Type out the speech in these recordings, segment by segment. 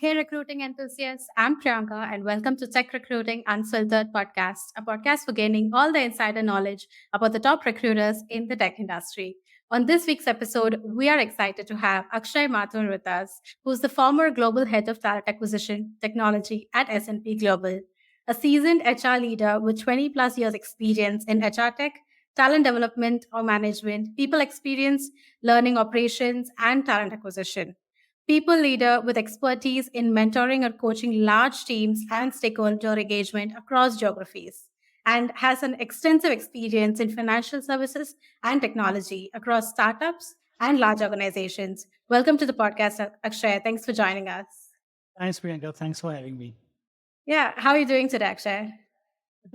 Hey, recruiting enthusiasts, I'm Priyanka, and welcome to Tech Recruiting Unfiltered podcast, a podcast for gaining all the insider knowledge about the top recruiters in the tech industry. On this week's episode, we are excited to have Akshay Mathur with us, who's the former Global Head of Talent Acquisition Technology at S&P Global, a seasoned HR leader with 20 plus years experience in HR tech, talent development or management, people experience, learning operations, and talent acquisition. People leader with expertise in mentoring or coaching large teams and stakeholder engagement across geographies, and has an extensive experience in financial services and technology across startups and large organizations. Welcome to the podcast, Akshay. Thanks for joining us. Thanks, Priyanka. Thanks for having me. Yeah, how are you doing today, Akshay?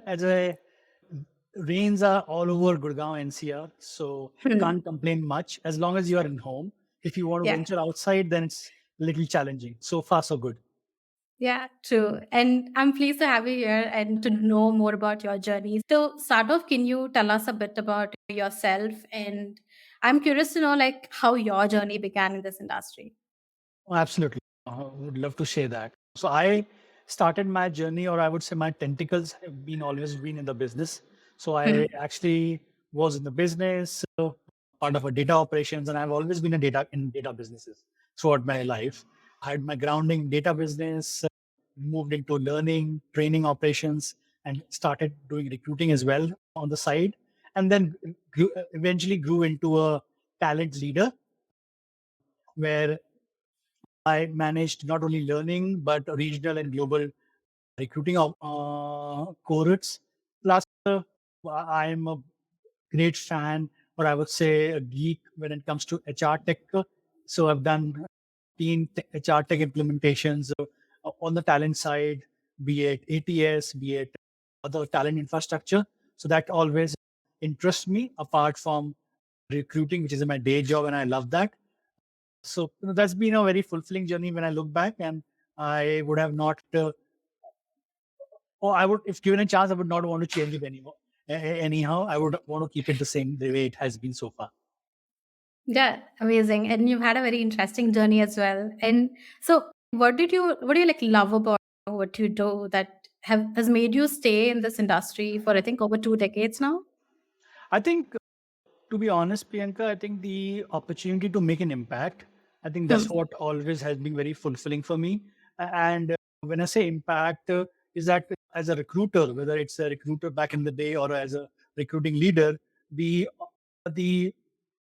As a rains are all over Gurgaon NCR, so Hmm. can't complain much as long as you are in home. If you want to Yeah. venture outside, then it's a little challenging. So far, so good. Yeah, true. And I'm pleased to have you here and to know more about your journey. So, start off, can you tell us a bit about yourself? And I'm curious to know like how your journey began in this industry. Oh, absolutely. Would love to share that. So I started my journey, or I would say my tentacles have been always been in the business. So I Hmm. actually was in the business, part of a data operations, and I've always been a data businesses throughout my life. I had my grounding in data business, moved into learning, training operations, and started doing recruiting as well on the side, and then eventually grew into a talent leader where I managed not only learning but regional and global recruiting of cohorts. Plus, I am a great fan, or I would say a geek when it comes to HR tech. So I've done HR tech implementations on the talent side, be it ATS, be it other talent infrastructure. So that always interests me apart from recruiting, which is my day job, and I love that. So that's been a very fulfilling journey when I look back, and I would have not, or I would, if given a chance, I would not want to change it anymore. Anyhow, I would want to keep it the same the way it has been so far. Yeah, amazing. And you've had a very interesting journey as well. And so what do you like love about what you do that has made you stay in this industry for I think over 2 decades now? I think, to be honest, Priyanka, I think the opportunity to make an impact, I think Hmm. that's what always has been very fulfilling for me. And when I say impact, is that as a recruiter, whether it's a recruiter back in the day or as a recruiting leader, the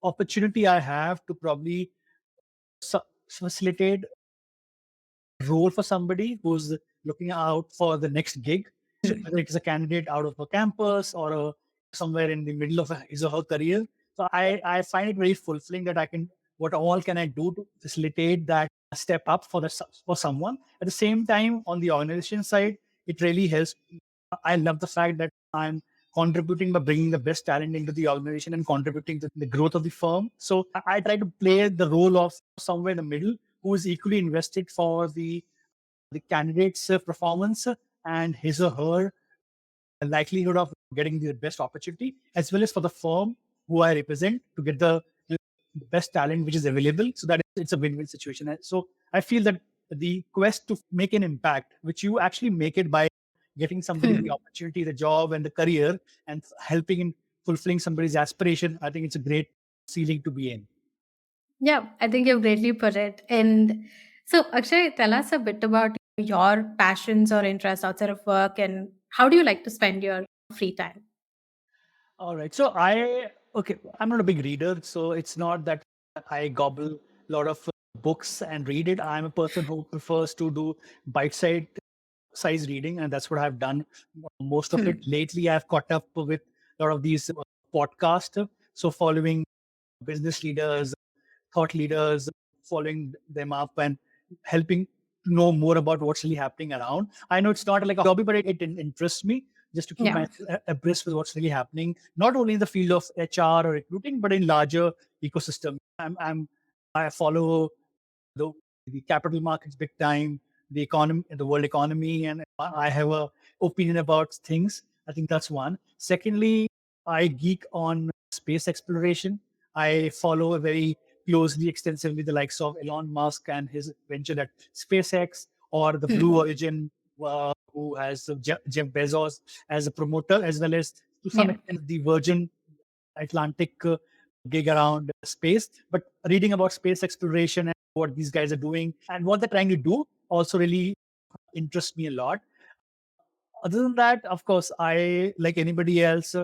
opportunity I have to probably facilitate role for somebody who's looking out for the next gig. So whether it's a candidate out of a campus or somewhere in the middle of his or her career. So I find it very fulfilling that I can, what all can I do to facilitate that step up for for someone. At the same time, on the organization side, it really helps. I love the fact that I'm contributing by bringing the best talent into the organization and contributing to the growth of the firm. So I try to play the role of somewhere in the middle who is equally invested for the candidate's performance and his or her likelihood of getting the best opportunity, as well as for the firm who I represent to get the best talent which is available, so that it's a win-win situation. And so I feel that the quest to make an impact, which you actually make it by getting somebody the Hmm. opportunity, the job, and the career, and helping in fulfilling somebody's aspiration, I think it's a great ceiling to be in. Yeah, I think you've greatly put it. And so, Akshay, tell us a bit about your passions or interests outside of work and how do you like to spend your free time? All right. So okay, I'm not a big reader, so it's not that I gobble a lot of books and read it. I'm a person who prefers to do bite-sized size reading, and that's what I've done most of it. Hmm. Lately, I've caught up with a lot of these podcasts. So following business leaders, thought leaders, following them up and helping to know more about what's really happening around. I know it's not like a hobby, but it interests me just to keep Yeah. my abreast with what's really happening, not only in the field of HR or recruiting, but in larger ecosystem. I follow the, the capital markets big time, the economy, the world economy, and I have a opinion about things. I think that's one. Secondly, I geek on space exploration. I follow a very closely, extensively the likes of Elon Musk and his venture at SpaceX, or the Hmm. Blue Origin, who has Jeff Bezos as a promoter, as well as to some Yeah. extent the Virgin Atlantic gig around space. But reading about space exploration and what these guys are doing and what they're trying to do also really interests me a lot. Other than that, of course, I, like anybody else,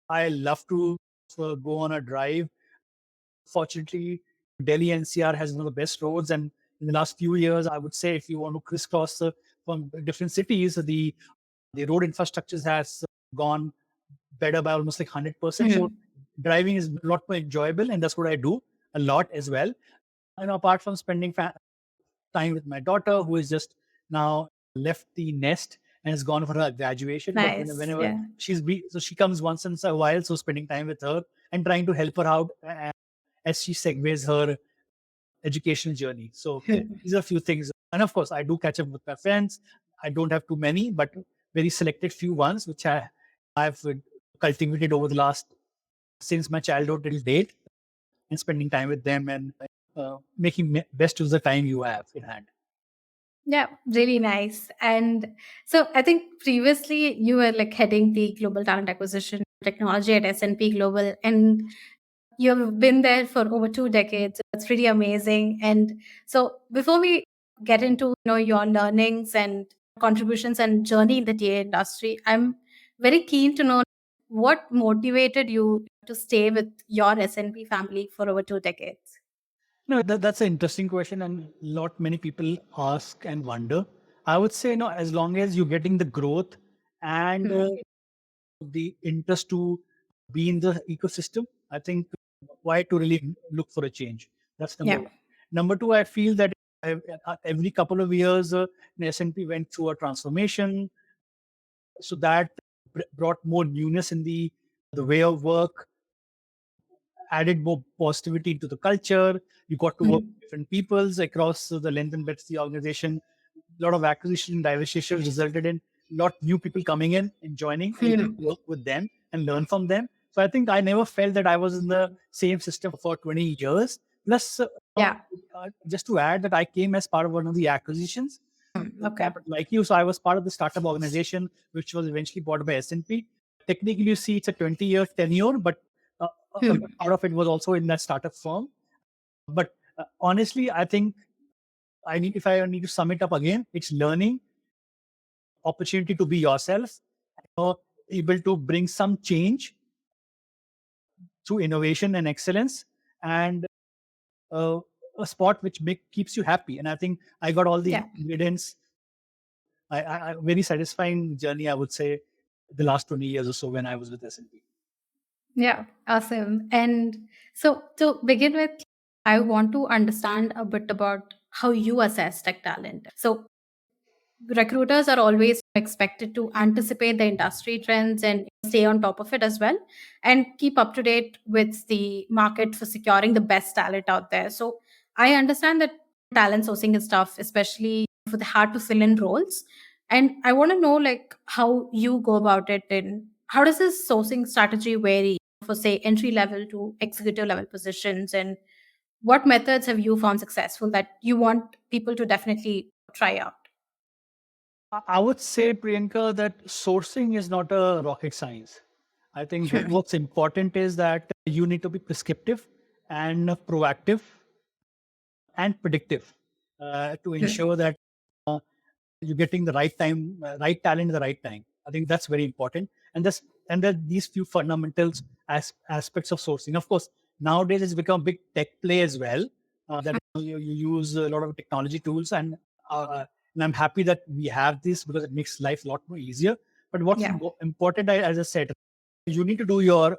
I love to go on a drive. Fortunately, Delhi NCR has one of the best roads, and in the last few years, I would say if you want to crisscross from different cities, the road infrastructure has gone better by almost like 100%. So Hmm. driving is a lot more enjoyable, and that's what I do a lot as well. And apart from spending time with my daughter, who is just now left the nest and has gone for her graduation. But Nice. whenever Yeah. so she comes once in a while, so spending time with her and trying to help her out as she segues her educational journey. So Hmm. these are a few things. And of course, I do catch up with my friends. I don't have too many, but very selected few ones, which I've cultivated over the last, since my childhood till date, and spending time with them and making best use of the time you have in hand. Yeah, really nice. And so I think previously you were like heading the global talent acquisition technology at S&P Global, and you've been there for over 2 decades. It's pretty amazing. And so before we get into your learnings and contributions and journey in the TA industry, I'm very keen to know what motivated you to stay with your S&P family for over 2 decades. No, that's an interesting question, and lot many people ask and wonder. I would say, no, as long as you're getting the growth and Hmm. the interest to be in the ecosystem, I think why to really look for a change. That's number Yeah. one. Number two, I feel that every couple of years, S&P went through a transformation, so that brought more newness in the way of work, added more positivity into the culture. You got to work Hmm. with different peoples across the length and breadth of the organization. A lot of acquisition and diversification resulted in a lot new people coming in and joining, and you get Hmm. to work with them and learn from them. So I think I never felt that I was in the same system for 20 years. Plus, Yeah. just to add that I came as part of one of the acquisitions. Okay. Like you, so I was part of the startup organization, which was eventually bought by S&P. Technically, you see, it's a 20-year tenure, but a Hmm. part of it was also in that startup firm. But honestly, I think if I need to sum it up again, it's learning, opportunity to be yourself, uh, able to bring some change through innovation and excellence, and uh, a spot which keeps you happy. And I think I got all the Yeah. ingredients. Very satisfying journey, I would say, the last 20 years or so when I was with S&P. Yeah, awesome. And so to begin with, I want to understand a bit about how you assess tech talent. So recruiters are always expected to anticipate the industry trends and stay on top of it as well, and keep up to date with the market for securing the best talent out there. So I understand that talent sourcing is tough, especially for the hard to fill in roles. And I want to know like how you go about it, and how does this sourcing strategy vary for say entry level to executive level positions, and what methods have you found successful that you want people to definitely try out? I would say, Priyanka, that sourcing is not a rocket science. I think what's important is that you need to be prescriptive and proactive and predictive to ensure that uh, you're getting the right talent at the right time. I think that's very important. And there these few fundamentals aspects of sourcing. Of course, nowadays it's become a big tech play as well. That you use a lot of technology tools, and I'm happy that we have this because it makes life a lot more easier. But what's Yeah. important, as I said, you need to do your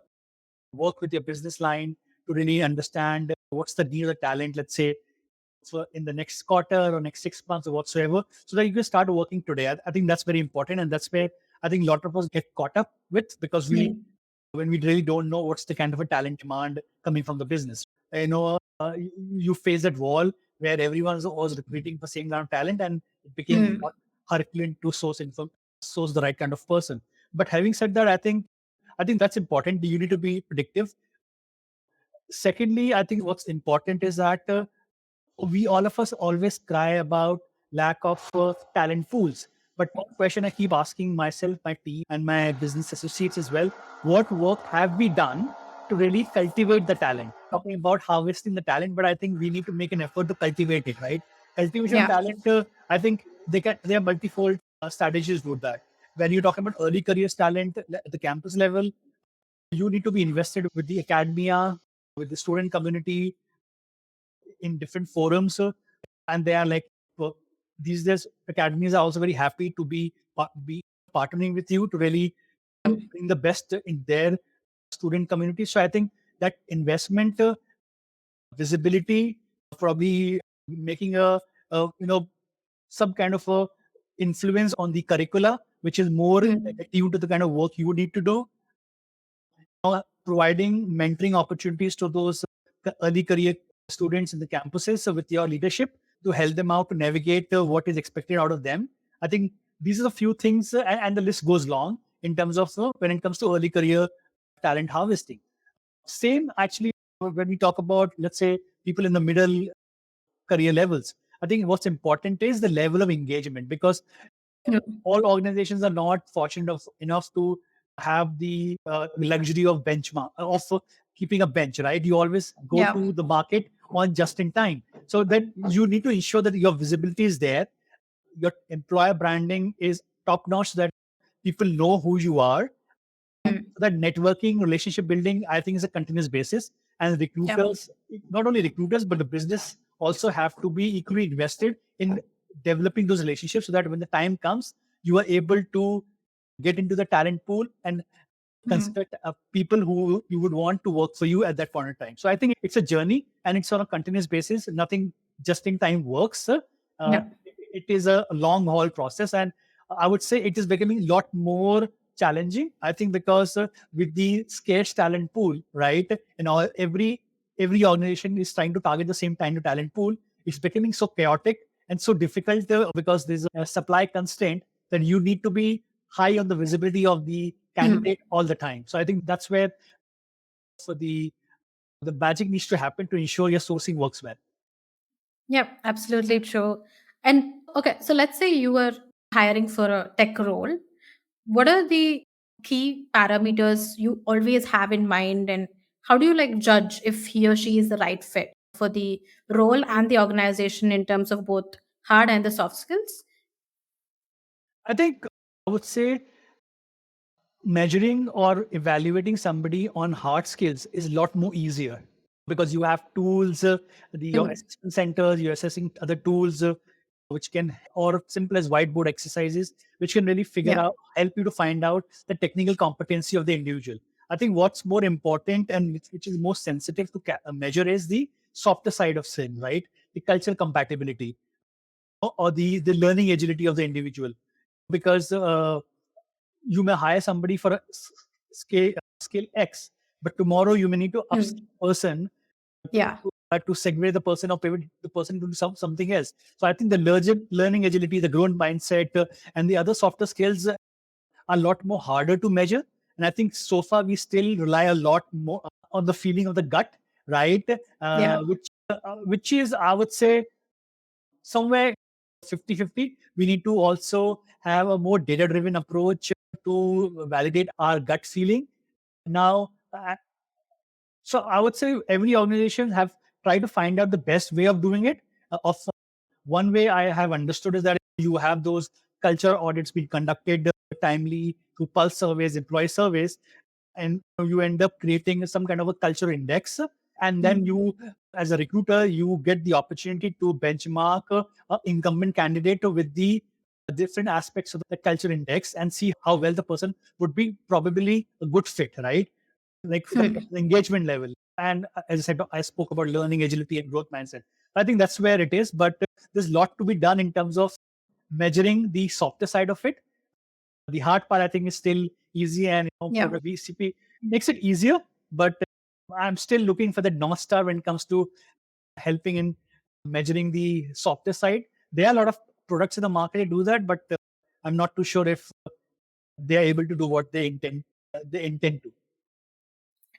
work with your business line to really understand what's the need of the talent. Let's say for in the next quarter or next 6 months or whatsoever, so that you can start working today. I think that's very important, and that's where I think a lot of us get caught up with, because Hmm. when we really don't know what's the kind of a talent demand coming from the business. You face that wall where everyone was recruiting for same kind of talent, and it became Hmm. Herculean to source the right kind of person. But having said that, I think that's important. You need to be predictive. Secondly, I think what's important is that we all of us always cry about lack of talent pools. But one question I keep asking myself, my team, and my business associates as well: what work have we done to really cultivate the talent? Talking about harvesting the talent, but I think we need to make an effort to cultivate it. Right? Cultivation of Yeah. talent. I think there are multifold strategies to that. When you talk about early careers talent at the campus level, you need to be invested with the academia, with the student community, in different forums, and they are like, well, these days academies are also very happy to be partnering with you to really bring the best in their student community. So I think that investment, visibility, probably making a some kind of a influence on the curricula, which is more Mm. attuned to the kind of work you need to do, providing mentoring opportunities to those early career students in the campuses, so with your leadership to help them out to navigate what is expected out of them. I think these are a few things, and the list goes long in terms of when it comes to early career talent harvesting. Same actually when we talk about, let's say, people in the middle career levels. I think what's important is the level of engagement, because Mm. all organizations are not fortunate enough to have the luxury of benchmark of keeping a bench, right? You always go Yeah. to the market on just in time, so then you need to ensure that your visibility is there, your employer branding is top notch, so that people know who you are. Mm. So that networking, relationship building, I think, is a continuous basis. And Yeah. recruiters, not only recruiters, but the business also have to be equally invested in developing those relationships, so that when the time comes, you are able to get into the talent pool and Mm. consider people who you would want to work for you at that point in time. So I think it's a journey, and it's on a continuous basis. Nothing just in time works. Yeah. It is a long haul process, and I would say it is becoming a lot more challenging. I think because with the scarce talent pool, right, and every organization is trying to target the same time to talent pool. It's becoming so chaotic and so difficult because there's a supply constraint that you need to be high on the visibility of the Mm. candidate all the time. So I think that's where for the magic needs to happen to ensure your sourcing works well. Yeah, absolutely true. And okay, so let's say you were hiring for a tech role. What are the key parameters you always have in mind, and how do you like judge if he or she is the right fit for the role and the organization in terms of both hard and the soft skills? I think I would say measuring or evaluating somebody on hard skills is a lot more easier, because you have tools, your Mm. assessment centers, you're assessing other tools, which can, or simple as whiteboard exercises, which can really figure Yeah. out, help you to find out the technical competency of the individual. I think what's more important, and which is most sensitive to measure, is the softer side of sin, right? The cultural compatibility, or the learning agility of the individual. Because you may hire somebody for a scale X, but tomorrow you may need to upskill Mm. the person Yeah. to segue the person or pivot the person to do something else. So I think the learning agility, the growth mindset, and the other softer skills are a lot more harder to measure. And I think so far we still rely a lot more on the feeling of the gut, right? Yeah. Which is, I would say, somewhere 50-50. We need to also have a more data driven approach to validate our gut feeling. Now, so I would say every organization have tried to find out the best way of doing it. Of one way I have understood is that you have those culture audits being conducted timely through pulse surveys, employee surveys, and you end up creating some kind of a culture index. And then Mm. you, as a recruiter, you get the opportunity to benchmark a incumbent candidate with the different aspects of the culture index and see how well the person would be probably a good fit, right? Like Mm. the engagement level. And as I said, I spoke about learning agility and growth mindset. I think that's where it is, but there's a lot to be done in terms of measuring the softer side of it. The hard part, I think, is still easy, and for Yeah. the VCP makes it easier. But I'm still looking for the North Star when it comes to helping in measuring the softer side. There are a lot of products in the market that do that, but I'm not too sure if they are able to do what they intend to.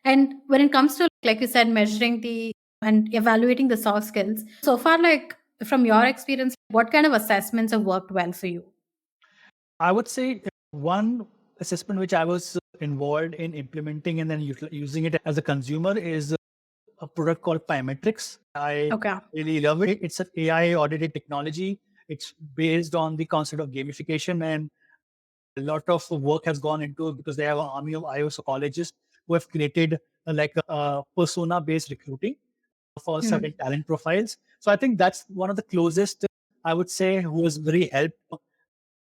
And when it comes to like you said, measuring the and evaluating the soft skills. So far, like from your experience, what kind of assessments have worked well for you? I would say one assessment which I was involved in implementing and then using it as a consumer is a product called Biometrics. I Okay. really love it. It's an AI audited technology. It's based on the concept of gamification, and a lot of work has gone into it because they have an army of IO psychologists who have created like a persona based recruiting for Hmm. certain talent profiles. So I think that's one of the closest I would say who has very helped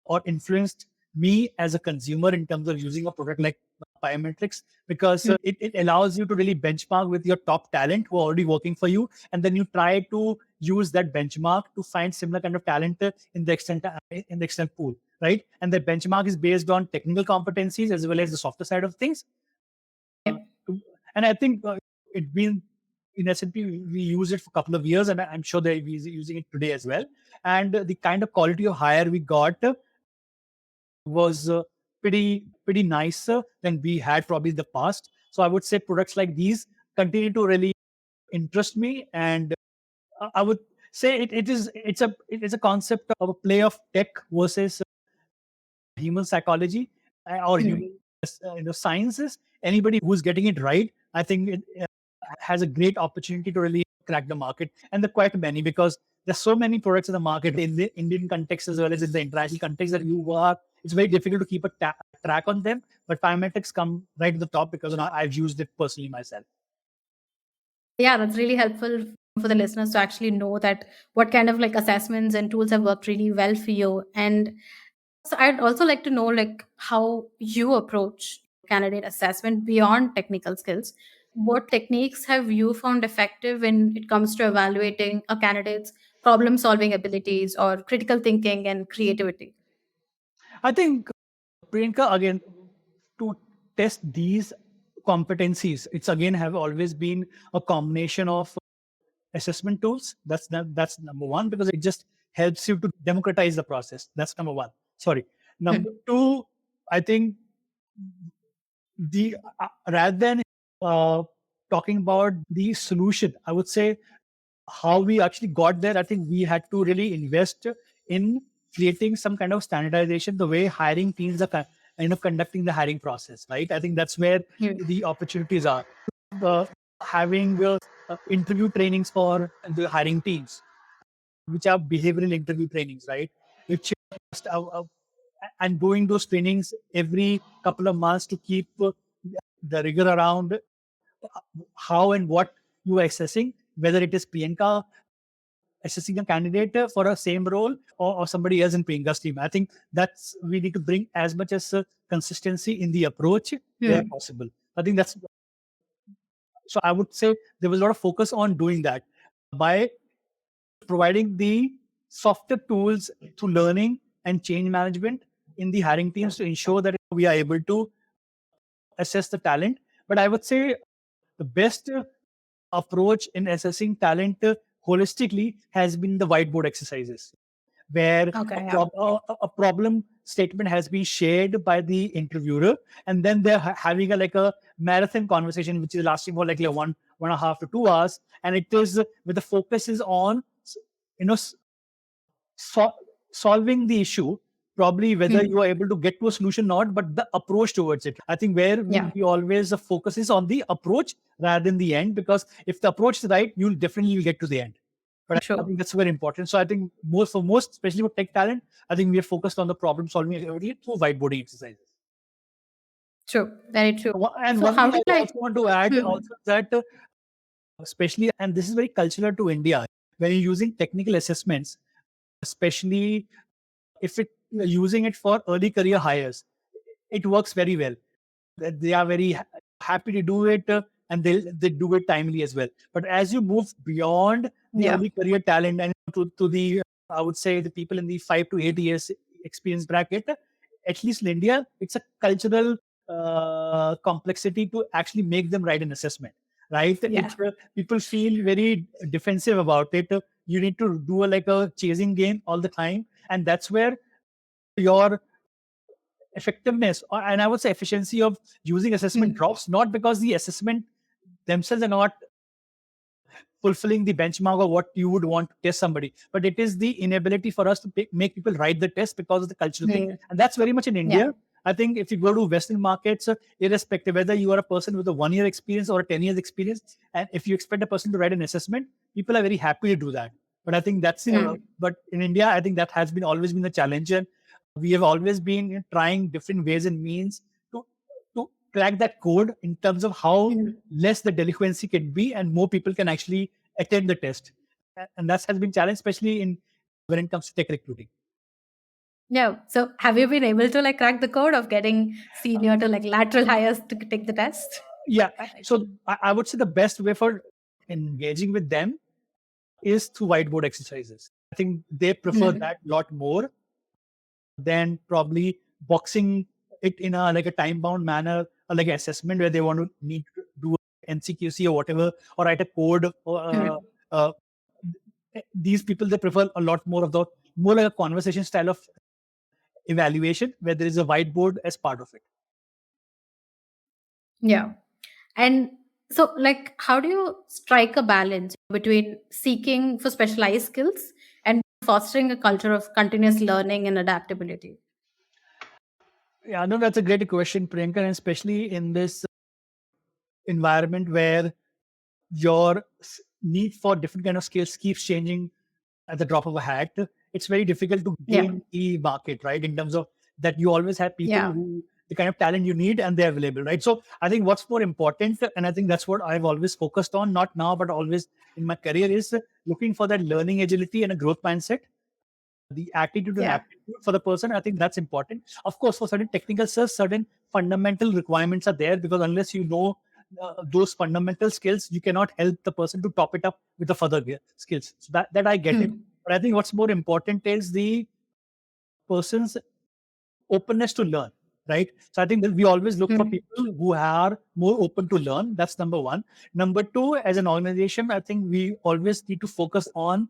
or influenced me as a consumer in terms of using a product like biometrics, because Hmm. it allows you to really benchmark with your top talent who are already working for you, and then you try to use that benchmark to find similar kind of talent in the extent pool, right? And the benchmark is based on technical competencies as well as the softer side of things. And I think it's been in S&P, we use it for a couple of years, and I'm sure they're using it today as well. And the kind of quality of hire we got was pretty nicer than we had probably in the past. So I would say products like these continue to really interest me, and I would say it is a concept of a play of tech versus human psychology or Hmm. human sciences. Anybody who's getting it right, I think it has a great opportunity to really crack the market, and there are quite many because there's so many products in the market in the Indian context as well as in the international context that you are. It's very difficult to keep a track on them, but biometrics come right to the top because I've used it personally myself. Yeah, that's really helpful for the listeners to actually know that what kind of like assessments and tools have worked really well for you. And so I'd also like to know like how you approach candidate assessment beyond technical skills. What techniques have you found effective when it comes to evaluating a candidate's problem solving abilities or critical thinking and creativity? I think Priyanka, again, to test these competencies, it's again have always been a combination of assessment tools. That's number one, because it just helps you to democratize the process. That's number one. Sorry. Hmm. Number two, I think the rather than uh, talking about the solution, I would say how we actually got there. I think we had to really invest in creating some kind of standardization, the way hiring teams are conducting the hiring process, right? I think that's where Yeah. the opportunities are. Uh, Having interview trainings for the hiring teams, which are behavioral interview trainings, right? Which and doing those trainings every couple of months to keep the rigor around how and what you are assessing, whether it is Priyanka assessing a candidate for a same role, or somebody else in Priyanka's team. I think that's we need to bring as much as consistency in the approach where Hmm. possible. I think that's so. I would say there was a lot of focus on doing that by providing the softer tools to learning and change management in the hiring teams to ensure that we are able to assess the talent. But I would say the best approach in assessing talent holistically has been the whiteboard exercises, where Okay. Yeah. a problem statement has been shared by the interviewer, and then they're having like a marathon conversation which is lasting for like 1.5 to 2 hours, and it is with the focus is on you know so- solving the issue, probably whether Hmm. you are able to get to a solution or not, but the approach towards it. I think where Yeah. we always focus is on the approach rather than the end, because if the approach is right, you'll definitely get to the end. But I True. think that's very important. So I think most, especially for tech talent, I think we are focused on the problem solving activity through whiteboarding exercises. True. Very true. And So one how thing I did like also want to add hmm. also that especially, and this is very cultural to India, when you're using technical assessments, especially if you're using it for early career hires, it works very well. That they are very happy to do it, and they do it timely as well. But as you move beyond the Yeah. early career talent and to the I would say the people in the 5 to 8 years experience bracket, at least in India, it's a cultural complexity to actually make them write an assessment. Right? Yeah. People feel very defensive about it. You need to do like a chasing game all the time, and that's where your effectiveness and I would say efficiency of using assessment Hmm. drops, not because the assessment themselves are not fulfilling the benchmark of what you would want to test somebody, but it is the inability for us to make people write the test because of the cultural thing. And that's very much in Yeah. India. I think if you go to Western markets, irrespective whether you are a person with a 1 year experience or a 10 years experience, and if you expect a person to write an assessment, people are very happy to do that. But I think but in India, I think that has been always been the challenge. And we have always been trying different ways and means to, to crack that code in terms of how less the delinquency can be and more people can actually attend the test. And that has been challenged, especially in when it comes to tech recruiting. Yeah. So have you been able to like crack the code of getting senior to like lateral hires to take the test? Yeah. So I would say the best way for engaging with them is through whiteboard exercises. I think they prefer that a lot more than probably boxing it in a like a time bound manner or like an assessment where they want to need to do NCQC or whatever or write a code. Uh, these people they prefer a lot more of the more like a conversation style of evaluation where there is a whiteboard as part of it. Yeah. And so, like, how do you strike a balance between seeking for specialized skills and fostering a culture of continuous learning and adaptability? Yeah, no, that's a great question, Priyanka, and especially in this environment where your need for different kind of skills keeps changing at the drop of a hat. It's very difficult to Yeah. gain the market, right? In terms of that, you always have people Yeah. who the kind of talent you need and they're available, right? So I think what's more important, and I think that's what I've always focused on, not now, but always in my career, is looking for that learning agility and a growth mindset, the attitude and Yeah. aptitude for the person. I think that's important. Of course, for certain technical skills, certain fundamental requirements are there because unless you know those fundamental skills, you cannot help the person to top it up with the further skills. So that I get it. But I think what's more important is the person's openness to learn, right? So I think that we always look for people who are more open to learn. That's number one. Number two, as an organization, I think we always need to focus on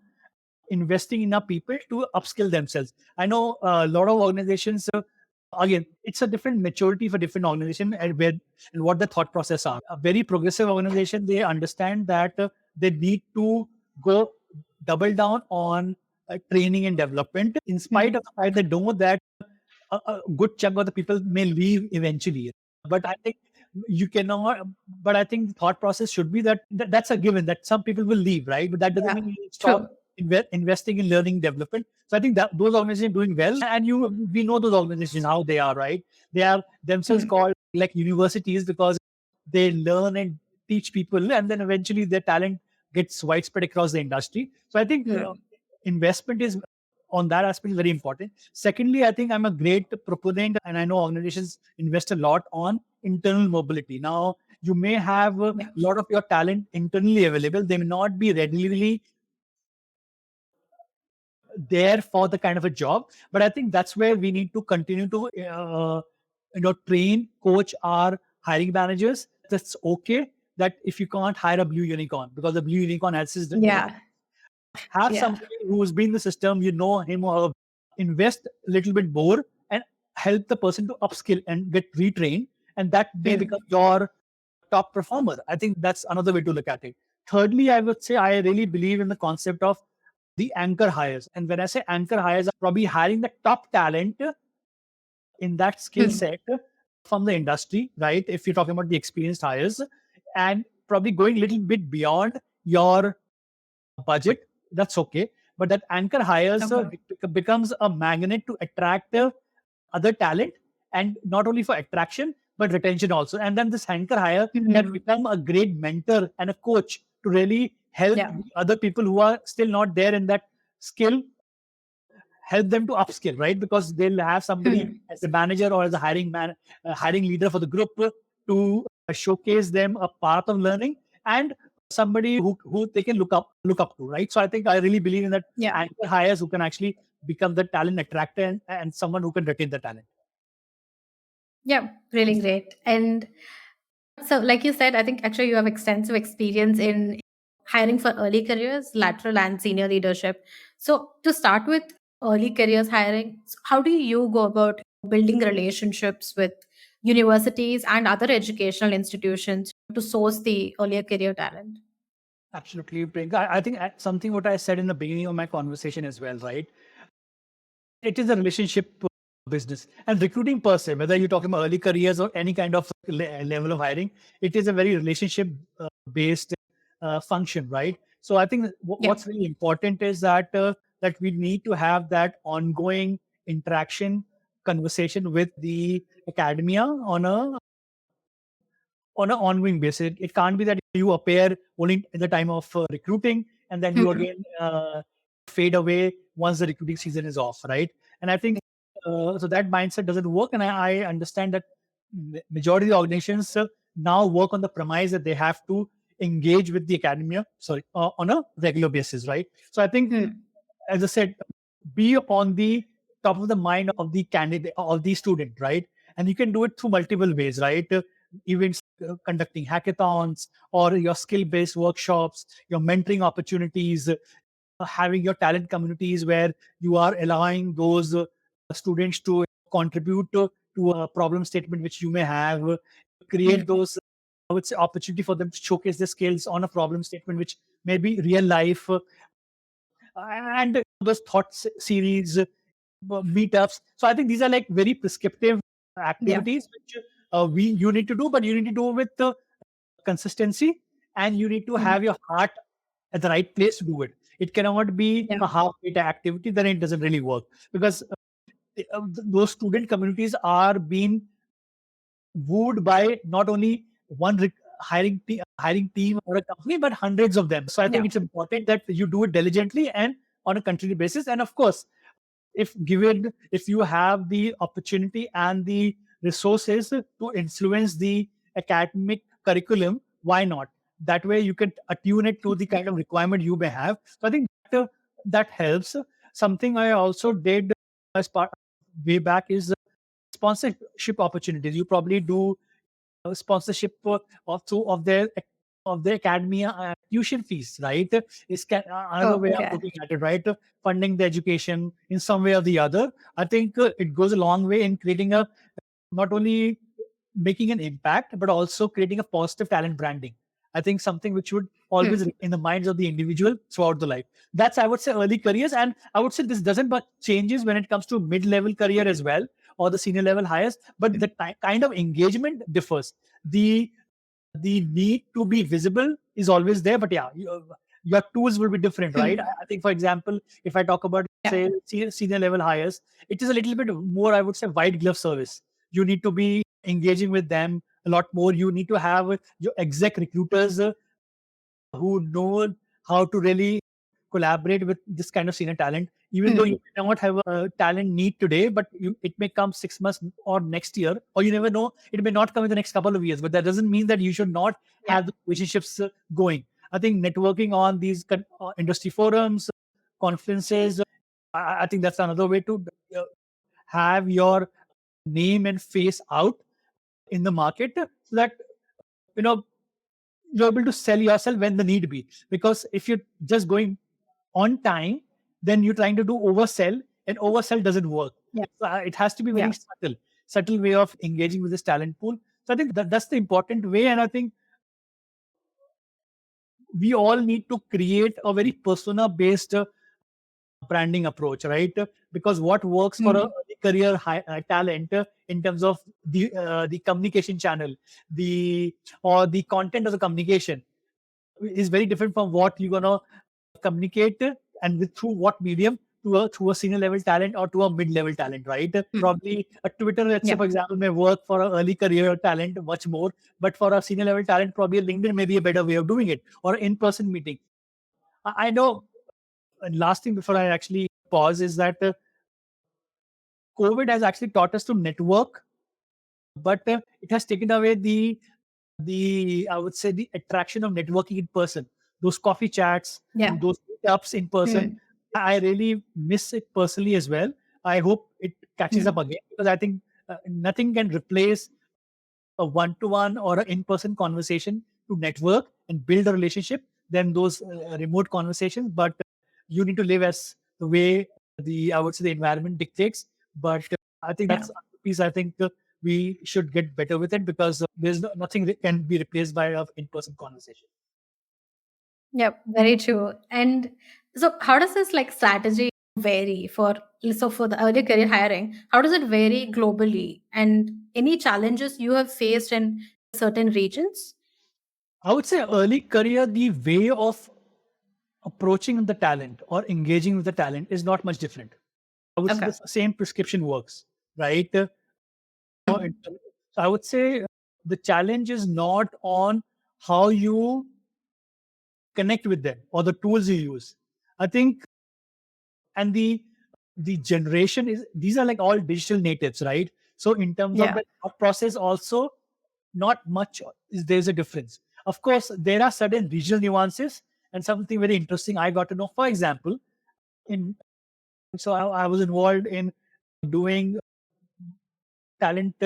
investing in our people to upskill themselves. I know a lot of organizations, again, it's a different maturity for different organization and what the thought process are. A very progressive organization, they understand that they need to go double down on training and development in spite of the fact they know that a good chunk of the people may leave eventually. But I think you cannot. But I think the thought process should be that's a given that some people will leave, right? But that doesn't mean you stop True. investing in learning development. So I think that those organizations are doing well, and we know those organizations how they are, right? They are themselves called like universities because they learn and teach people, and then eventually their talent gets widespread across the industry. So I think investment is on that aspect is very important. Secondly, I think I'm a great proponent, and I know organizations invest a lot on internal mobility. Now, you may have a lot of your talent internally available. They may not be readily there for the kind of a job, but I think that's where we need to continue to train, coach our hiring managers. That's okay. That if you can't hire a blue unicorn because the blue unicorn has his have somebody who's been in the system, you know him or her, invest a little bit more and help the person to upskill and get retrained. And that may become your top performer. I think that's another way to look at it. Thirdly, I would say I really believe in the concept of the anchor hires. And when I say anchor hires, probably hiring the top talent in that skill set from the industry, right? If you're talking about the experienced hires and probably going a little bit beyond your budget, that's okay. But that anchor hires becomes a magnet to attract other talent, and not only for attraction but retention also. And then this anchor hire can become a great mentor and a coach to really help other people who are still not there in that skill, help them to upskill, right? Because they'll have somebody as a manager or as a hiring leader for the group to showcase them a path of learning and somebody who they can look up to, right? So I think I really believe in that anchor hires who can actually become the talent attractor and someone who can retain the talent. Yeah, really great. And so, like you said, I think actually you have extensive experience in hiring for early careers, lateral and senior leadership. So, to start with early careers hiring, how do you go about building relationships with universities and other educational institutions to source the earlier career talent? Absolutely, Priyanka. I think something what I said in the beginning of my conversation as well, right? It is a relationship business and recruiting per se, whether you're talking about early careers or any kind of level of hiring, it is a very relationship based function, right? So I think Yeah. what's really important is that we need to have that ongoing interaction conversation with the academia on an ongoing basis. It can't be that you appear only at the time of recruiting and then you Hmm. again fade away once the recruiting season is off, right? And I think so that mindset doesn't work. And I understand that majority of the organizations now work on the premise that they have to engage with the academia, sorry, on a regular basis, right? So I think, Hmm. as I said, be on the top of the mind of the candidate, of the student, right? And you can do it through multiple ways, right? Events, conducting hackathons, or your skill-based workshops, your mentoring opportunities, having your talent communities where you are allowing those students to contribute to a problem statement which you may have, create Hmm. those, I would say, opportunity for them to showcase their skills on a problem statement which may be real life, and those series, meetups. So I think these are like very prescriptive Yeah. activities which we you need to do, but you need to do with consistency, and you need to Hmm. have your heart at the right place to do it. It cannot be Yeah. a half-baked activity, then it doesn't really work because those student communities are being wooed by not only one hiring team or a company, but hundreds of them. So I Yeah. think it's important that you do it diligently and on a continuous basis. And of course, if you have the opportunity and the resources to influence the academic curriculum, why not? That way you can attune it to the kind of requirement you may have. So I think that helps. Something I also did as part way back is sponsorship opportunities. You probably do sponsorship of their academia tuition fees, right? Is another Oh, way of okay. looking at it, right? Funding the education in some way or the other. I think it goes a long way in creating a not only making an impact but also creating a positive talent branding. I think something which would always Hmm. in the minds of the individual throughout the life. That's, I would say, early careers, and I would say this doesn't but changes when it comes to mid-level career as well, or the senior level hires, but the kind of engagement differs. The need to be visible is always there, but yeah, your tools will be different, right? Hmm. I think, for example, if I talk about, Yeah. say, senior level hires, it is a little bit more, I would say, white glove service. You need to be engaging with them a lot more. You need to have your exec recruiters who know how to really collaborate with this kind of senior talent, even though Hmm. you may not have a talent need today, but it may come 6 months or next year, or you never know, it may not come in the next couple of years. But that doesn't mean that you should not Yeah. have the relationships going. I think networking on these industry forums, conferences, I think that's another way to uh, have your name and face out in the market, so that you know you're able to sell yourself when the need be. Because if you're just going on time, then you're trying to do oversell, and oversell doesn't work. Yeah. It has to be Yeah. very subtle way of engaging with this talent pool. So I think that's the important way, and I think we all need to create a very persona based branding approach, right? Because what works for a Hmm. early career talent in terms of the communication channel, the or the content of the communication is very different from what you're gonna communicate and through what medium to a senior level talent or to a mid level talent, right? Hmm. Probably a Twitter, let's say, Yeah. for example, may work for an early career talent much more, but for a senior level talent, probably LinkedIn may be a better way of doing it, or in person meeting. I know. And last thing before I actually pause is that COVID has actually taught us to network, but it has taken away the I would say the attraction of networking in person. Those coffee chats, Yeah. those meetups in person. Hmm. I really miss it personally as well. I hope it catches up Hmm. again, because I think nothing can replace a one-to-one or an in-person conversation to network and build a relationship than those remote conversations. But you need to live as the way the I would say the environment dictates. But I think Yeah. that's a piece. I think we should get better with it, because there's nothing that can be replaced by an in-person conversation. Yep, very true. And so how does this like strategy vary for the early career hiring? How does it vary globally? And any challenges you have faced in certain regions? I would say early career, the way of approaching the talent or engaging with the talent is not much different. I would say Okay. the same prescription works, right? So I would say the challenge is not on how you connect with them or the tools you use. I think, and the generation is, these are like all digital natives, right? So in terms of Yeah. the thought process also, not much there's a difference. Of course, there are certain regional nuances, and something very interesting I got to know. For example, in so I was involved in doing talent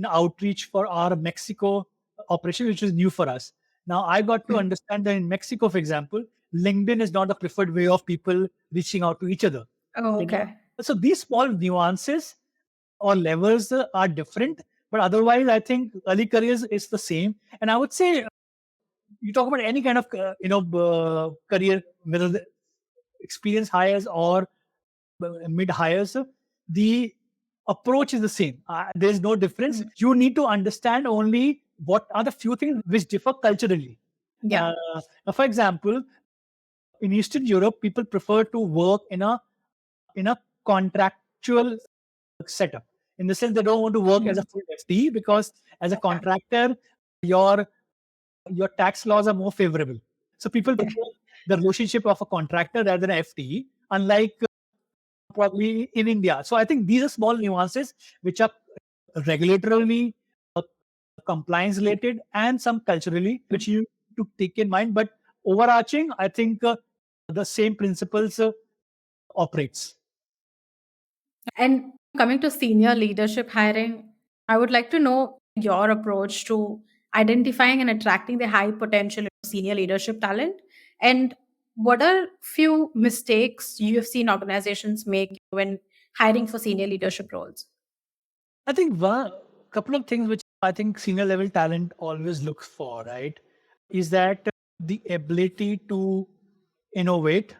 outreach for our Mexico operation, which is new for us. Now I got to Mm. understand that in Mexico, for example, LinkedIn is not the preferred way of people reaching out to each other. Oh, You know, okay. so these small nuances or levels are different, but otherwise, I think early careers is the same. And I would say you talk about any kind of career, whether the experience hires or mid hires, the approach is the same. There's no difference. Mm. You need to understand only what are the few things which differ culturally. Yeah. Uh, for example, in Eastern Europe, people prefer to work in a contractual setup. In the sense, they don't want to work as a Mm. full FTE, because as a Okay. contractor, your your tax laws are more favorable. So people Yeah. prefer the relationship of a contractor rather than FTE, unlike probably in India. So I think these are small nuances which are regulatorily compliance related and some culturally, which you to take in mind. But overarching, I think the same principles operates. And coming to senior leadership hiring, I would like to know your approach to identifying and attracting the high potential senior leadership talent. And what are few mistakes you have seen organizations make when hiring for senior leadership roles? I think one couple of things which I think senior level talent always looks for, right, is that the ability to innovate,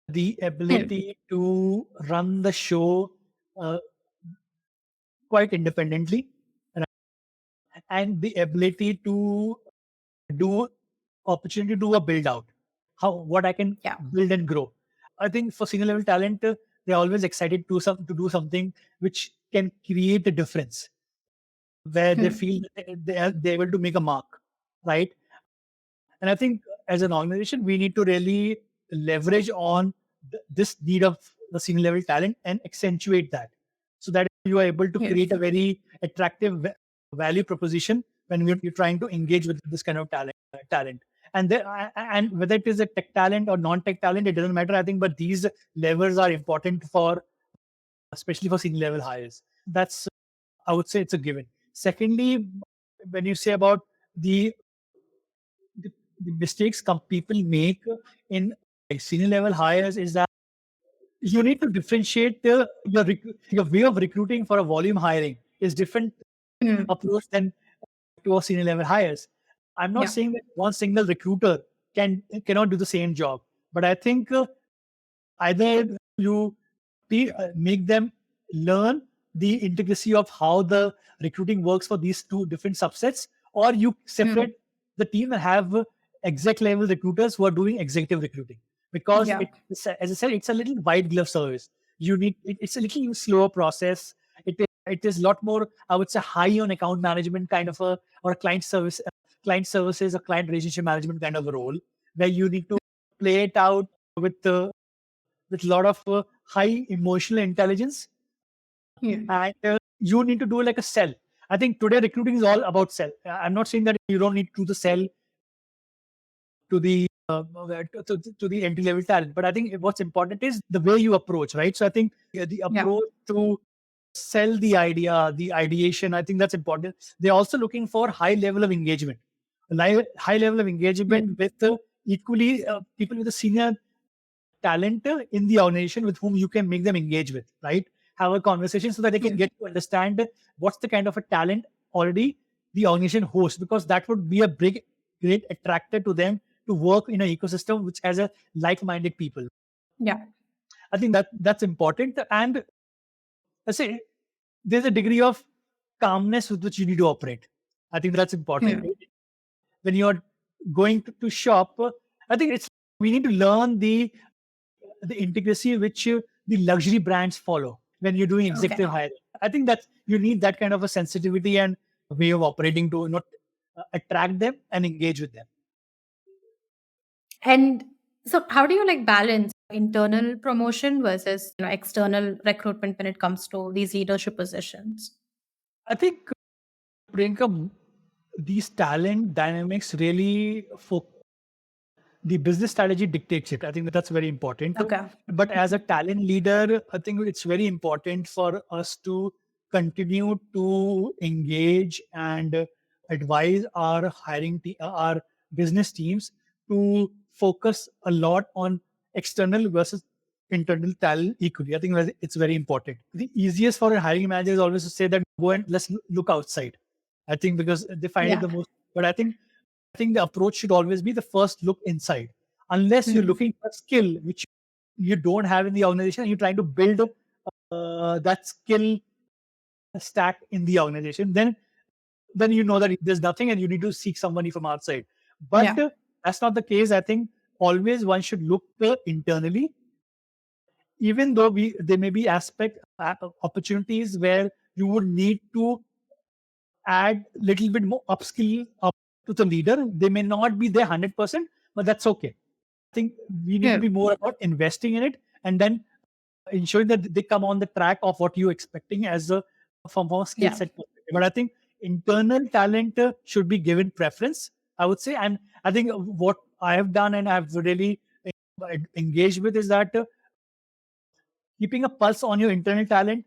the Hmm. ability to run the show uh, quite independently, right, and the ability to do opportunity to do a build out. How what I can Yeah. build and grow. I think for senior level talent, they're always excited to do something which can create a difference, where they Hmm. feel they're able to make a mark, right? And I think as an organization, we need to really leverage on this need of the senior level talent and accentuate that, so that you are able to Yeah. create a very attractive value proposition when you're trying to engage with this kind of talent. And and whether it is a tech talent or non-tech talent, it doesn't matter. I think, but these levels are important for, especially for senior level hires. That's, I would say, it's a given. Secondly, when you say about the the mistakes people make in senior level hires, is that you need to differentiate your way of recruiting for a volume hiring is different Hmm. approach than to a senior level hires. I'm not Yeah. saying that one single recruiter cannot do the same job, but I think either you make them learn the intricacy of how the recruiting works for these two different subsets, or you Hmm. separate the team and have exec level recruiters who are doing executive recruiting, because Yeah. as I said, it's a little white glove service. It's a little slower process. It is a lot more, I would say, high on account management kind of a, or a client services or client relationship management kind of a role, where you need to play it out with a lot of high emotional intelligence, Yeah. and you need to do like a sell. I think today recruiting is all about sell. I'm not saying that you don't need to do the sell to the to the entry level talent, but I think what's important is the way you approach, right? So I think the Yeah. approach to sell the idea, the ideation, I think that's important. They're also looking for high level of engagement, high level of Yeah. engagement with equally people with a senior talent in the organization with whom you can make them engage with, right? have a conversation so that they can get to understand what's the kind of a talent already the organization hosts, because that would be a great attractor to them to work in an ecosystem which has a like-minded people. Yeah. I think that's important. And I say there's a degree of calmness with which you need to operate. I think that's important. Hmm. When you're going to shop, I think it's we need to learn the intricacy which the luxury brands follow when you're doing Okay. executive hiring. I think that you need that kind of a sensitivity and way of operating to not attract them and engage with them. And so, how do you like balance internal promotion versus external recruitment when it comes to these leadership positions? I think Priyanka, these talent dynamics really the business strategy dictates it. I think that's very important. Okay. But as a talent leader, I think it's very important for us to continue to engage and advise our our business teams to focus a lot on external versus internal talent equally. I think it's very important. The easiest for a hiring manager is always to say that go and let's look outside. I think because they find it Yeah. the most. But I think the approach should always be the first look inside. Unless you're Hmm. looking for a skill which you don't have in the organization, and you're trying to build that skill stack in the organization, then you know that there's nothing, and you need to seek somebody from outside. But Yeah. that's not the case. I think always one should look internally, even though we there may be opportunities where you would need to add little bit more upskill up to the leader. They may not be there 100%, but that's okay. I think we need to Hmm. be more about investing in it and then ensuring that they come on the track of what you're expecting as a from a skill Yeah. set perspective. But I think internal talent should be given preference, I would say. And I think what I have done and I've really engaged with is that keeping a pulse on your internal talent.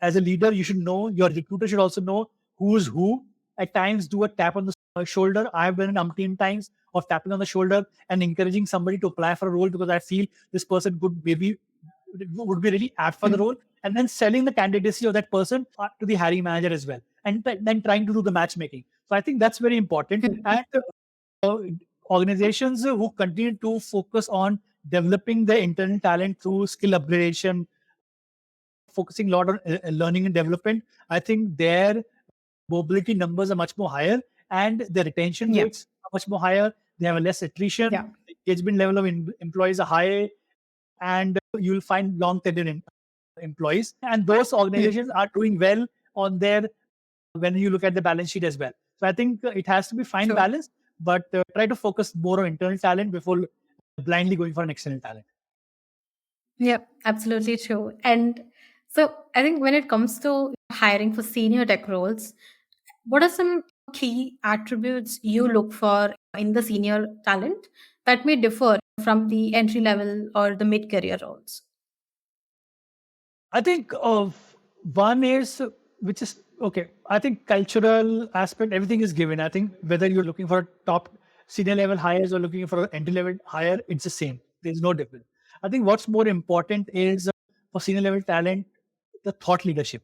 As a leader, you should know, your recruiter should also know who's who. At times, do a tap on the shoulder. I've done it umpteen times of tapping on the shoulder and encouraging somebody to apply for a role because I feel this person could maybe would be really apt for the Hmm. role, and then selling the candidacy of that person to the hiring manager as well, and then trying to do the matchmaking. So I think that's very important. Hmm. And uh, organizations who continue to focus on developing their internal talent through skill upgradation, focusing a lot on learning and development, I think their mobility numbers are much more higher and their retention Yeah. rates are much more higher. They have a less attrition, Yeah. engagement level of employees are high, and you'll find long tenured employees. And those Hmm. organizations are doing well on their when you look at the balance sheet as well. So I think it has to be fine True. balance, but try to focus more on internal talent before blindly going for an external talent. Yep, absolutely true. And so I think when it comes to hiring for senior tech roles, what are some key attributes you look for in the senior talent that may differ from the entry level or the mid career roles? I think of one is which is okay. I think cultural aspect, everything is given. I think whether you're looking for a top senior level hires or looking for an entry level hire, it's the same. There's no difference. I think what's more important is for senior level talent, the thought leadership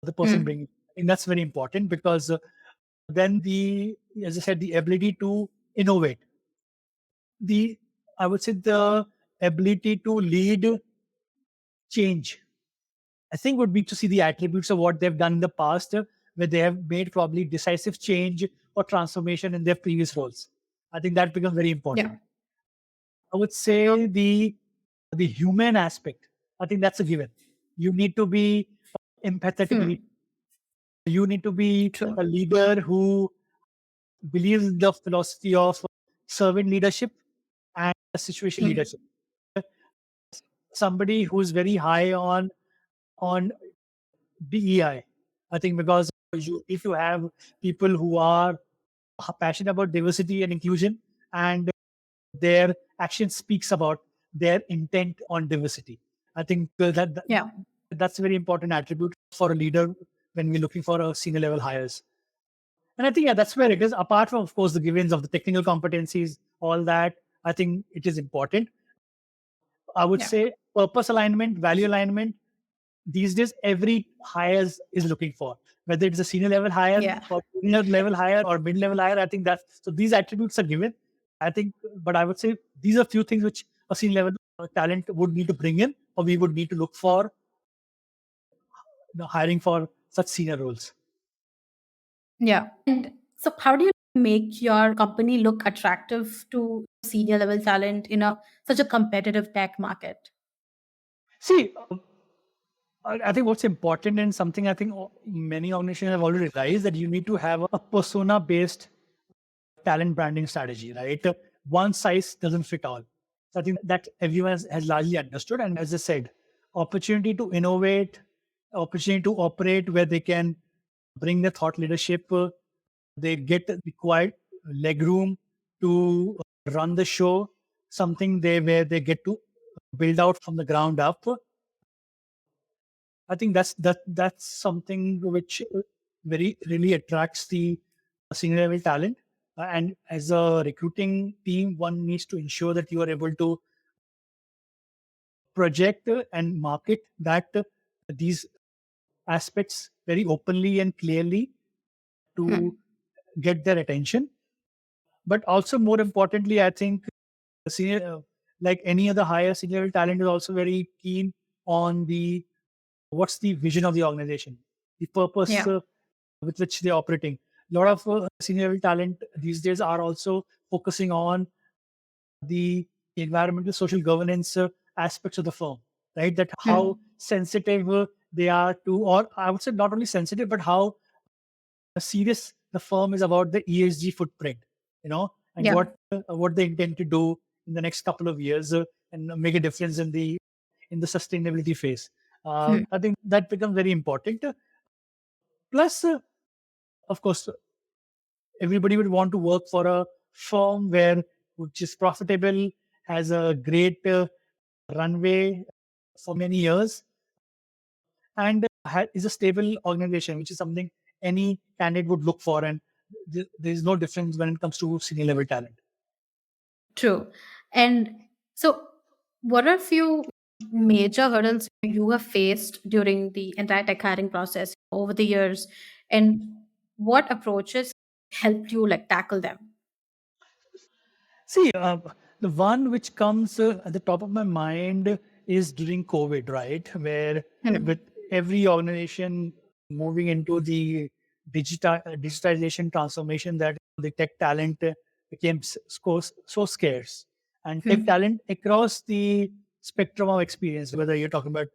the person Hmm. bringing. I think that's very important because then as I said, the ability to innovate, the I would say the ability to lead change I think would be to see the attributes of what they've done in the past, where they have made probably decisive change or transformation in their previous roles. I think that becomes very Yeah. important. I would say the human aspect. I think that's a given. You need to be empathetic. Hmm. You need to be True. a leader who believes in the philosophy of servant leadership and situation Hmm. leadership. Somebody who's very high on DEI. I think because if you have people who are passionate about diversity and inclusion, and their action speaks about their intent on diversity, I think Yeah. that's a very important attribute for a leader when we're looking for a senior level hires. And I think yeah, that's where it is. Apart from of course the givens of the technical competencies, all that, I think it is important. I would Yeah. say purpose alignment, value alignment, these days every hires is looking for, whether it's a senior level hire Yeah. or junior level hire or mid level hire. I think that's so these attributes are given. I think, but I would say these are few things which a senior level talent would need to bring in, or we would need to look for, hiring for such senior roles. Yeah. And so, how do you make your company look attractive to senior level talent in a such a competitive tech market? See, I think what's important and something I think many organizations have already realized that you need to have a persona based talent branding strategy, right? One size doesn't fit all. So I think that everyone has largely understood. And as I said, opportunity to innovate, opportunity to operate where they can bring their thought leadership, they get the required legroom to run the show, something they where they get to build out from the ground up. I think that's something which very really attracts the senior level talent. And as a recruiting team, one needs to ensure that you are able to project and market that these aspects very openly and clearly to Hmm. get their attention. But also, more importantly, I think senior, like any other higher senior level talent, is also very keen on the what's the vision of the organization, the purpose Yeah. with which they're operating. A lot of senior level talent these days are also focusing on the environmental social governance aspects of the firm, right? That how Hmm. sensitive they are to, or I would say not only sensitive, but how serious the firm is about the ESG footprint, and Yeah. what they intend to do in the next couple of years, and make a difference in the sustainability phase. Hmm. I think that becomes very important. Plus, of course, everybody would want to work for a firm where which is profitable, has a great runway for many years, and is a stable organization, which is something any candidate would look for. And there is no difference when it comes to senior level talent. True. And so, what are a few major hurdles you have faced during the entire tech hiring process over the years, and what approaches helped you like tackle them? See, the one which comes at the top of my mind is during COVID, right? Where with Hmm. every organization moving into the digitization transformation, that the tech talent became so scarce. And tech Hmm. talent across the spectrum of experience, whether you're talking about,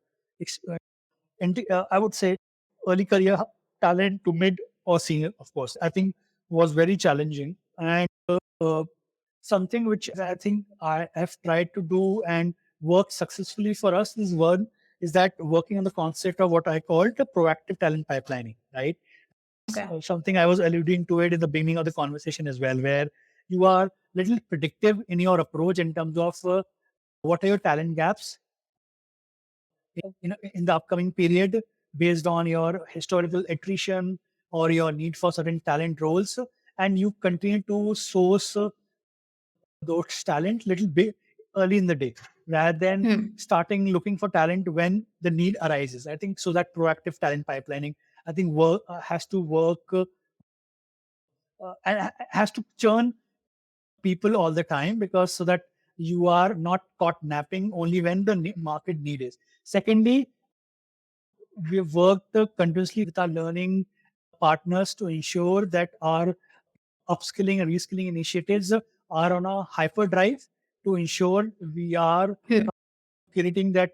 I would say, early career talent to mid or senior, of course, I think was very challenging. And something which I think I have tried to do and work successfully for us is one is that working on the concept of what I call the proactive talent pipelining, right? Okay. Something I was alluding to it in the beginning of the conversation as well, where you are little predictive in your approach in terms of what are your talent gaps in the upcoming period based on your historical attrition or your need for certain talent roles, and you continue to source those talent little bit early in the day rather than Hmm. starting looking for talent when the need arises. I think so that proactive talent pipelining, I think work has to work and has to churn people all the time, because so that you are not caught napping only when the market need is. Secondly, we've worked continuously with our learning partners to ensure that our upskilling and reskilling initiatives are on a hyperdrive to ensure we are Hmm. creating that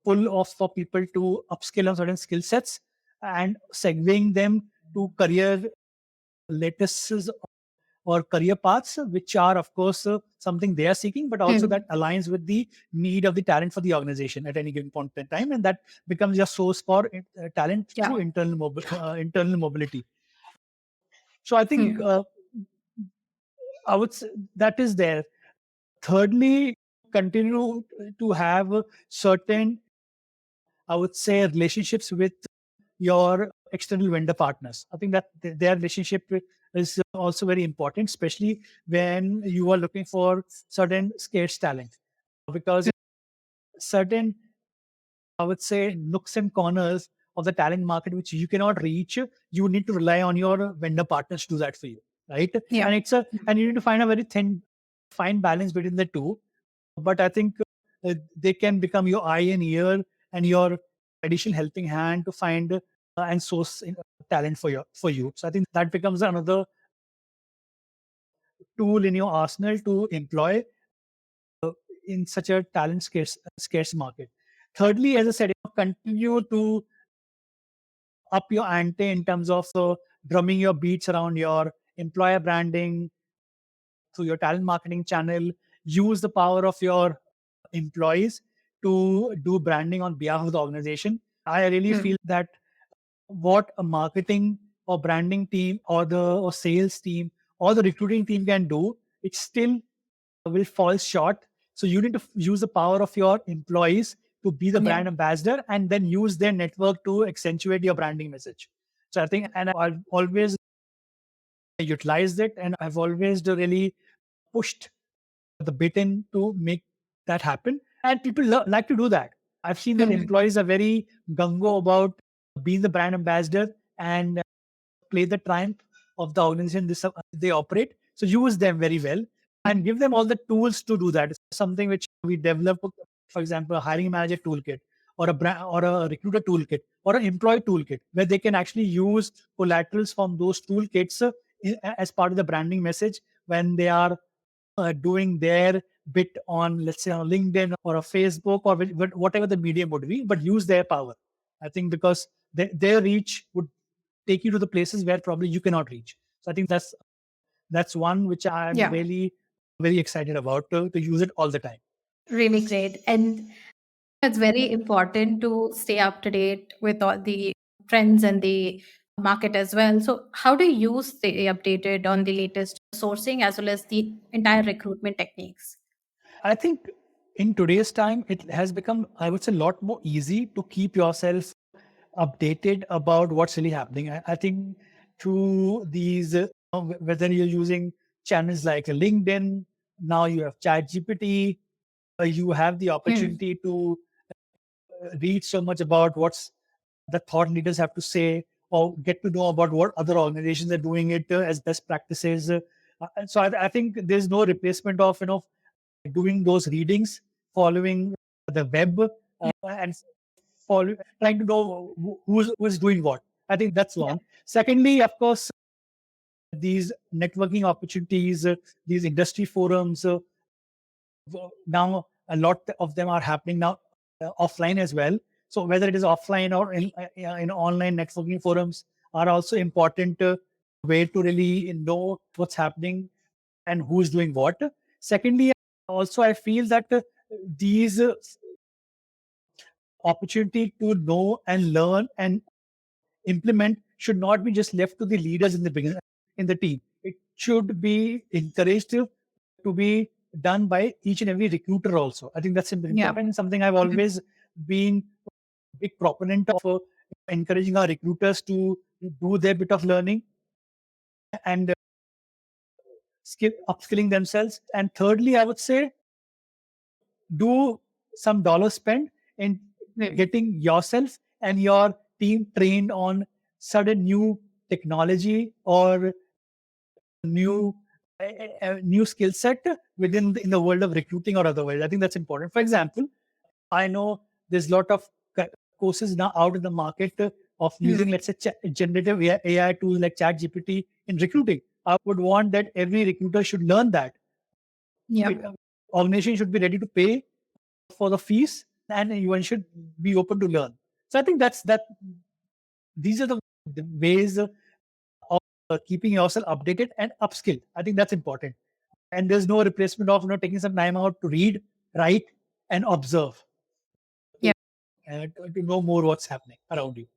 pull off for people to upskill on certain skill sets and segueing them to career lattices or career paths, which are, of course, something they are seeking, but also Hmm. that aligns with the need of the talent for the organization at any given point in time. And that becomes your source for talent Yeah. through internal mobility. So I think Hmm. I would say that is there. Thirdly, continue to have certain, I would say, relationships with your external vendor partners. I think that their relationship is also very important, especially when you are looking for certain scarce talent. Because certain, I would say, nooks and corners of the talent market which you cannot reach. You need to rely on your vendor partners to do that for you, right? Yeah. And you need to find a very fine balance between the two. But I think they can become your eye and ear and your additional helping hand to find and source talent for you. So I think that becomes another tool in your arsenal to employ in such a talent scarce market. Thirdly, as I said, continue to up your ante in terms of drumming your beats around your employer branding through your talent marketing channel. Use the power of your employees to do branding on behalf of the organization. I really feel that what a marketing or branding team or the or sales team or the recruiting team can do, it still will fall short. So you need to use the power of your employees to be the Yeah. brand ambassador and then use their network to accentuate your branding message. So I think, and I've always utilized it and I've always really pushed the bit in to make that happen. And people like to do that. I've seen that employees are very gung-ho about being the brand ambassador and play the triumph of the organization they operate. So use them very well and give them all the tools to do that. It's something which we develop, for example, a hiring manager toolkit or a brand or a recruiter toolkit or an employee toolkit where they can actually use collaterals from those toolkits as part of the branding message when they are doing their bit on, let's say, on LinkedIn or a Facebook or whatever the medium would be, but use their power. I think because their reach would take you to the places where probably you cannot reach. So I think that's one which I'm Yeah. really very excited about to use it all the time. Really great. And it's very important to stay up to date with all the trends and the market as well. So, how do you stay updated on the latest sourcing as well as the entire recruitment techniques? I think in today's time, it has become, I would say, a lot more easy to keep yourself updated about what's really happening. I think through these, whether you're using channels like LinkedIn, now you have ChatGPT, you have the Hmm. opportunity to read so much about what's the thought leaders have to say or get to know about what other organizations are doing it as best practices. And so I think there's no replacement of doing those readings, following the web, and trying to know who's doing what. I think that's Yeah. one. Secondly, of course, these networking opportunities, these industry forums. Now a lot of them are happening now offline as well. So whether it is offline or in online networking forums are also important way to really know what's happening and who's doing what. Secondly, also I feel that these opportunity to know and learn and implement should not be just left to the leaders in the beginning in the team. It should be encouraged to be done by each and every recruiter also. I think that's Yeah. important. Something I've always been a big proponent of encouraging our recruiters to do their bit of learning and upskilling themselves. And thirdly, I would say do some dollar spend in Hmm. getting yourself and your team trained on certain new technology or new skill set within in the world of recruiting or otherwise. I think that's important. For example, I know there's a lot of courses now out in the market of using, let's say, generative AI tools like ChatGPT in recruiting. I would want that every recruiter should learn that. Yeah. Organization should be ready to pay for the fees, and you should be open to learn. So I think that these are the ways of keeping yourself updated and upskilled. I think that's important. And there's no replacement of taking some time out to read, write, and observe Yeah. to know more what's happening around you.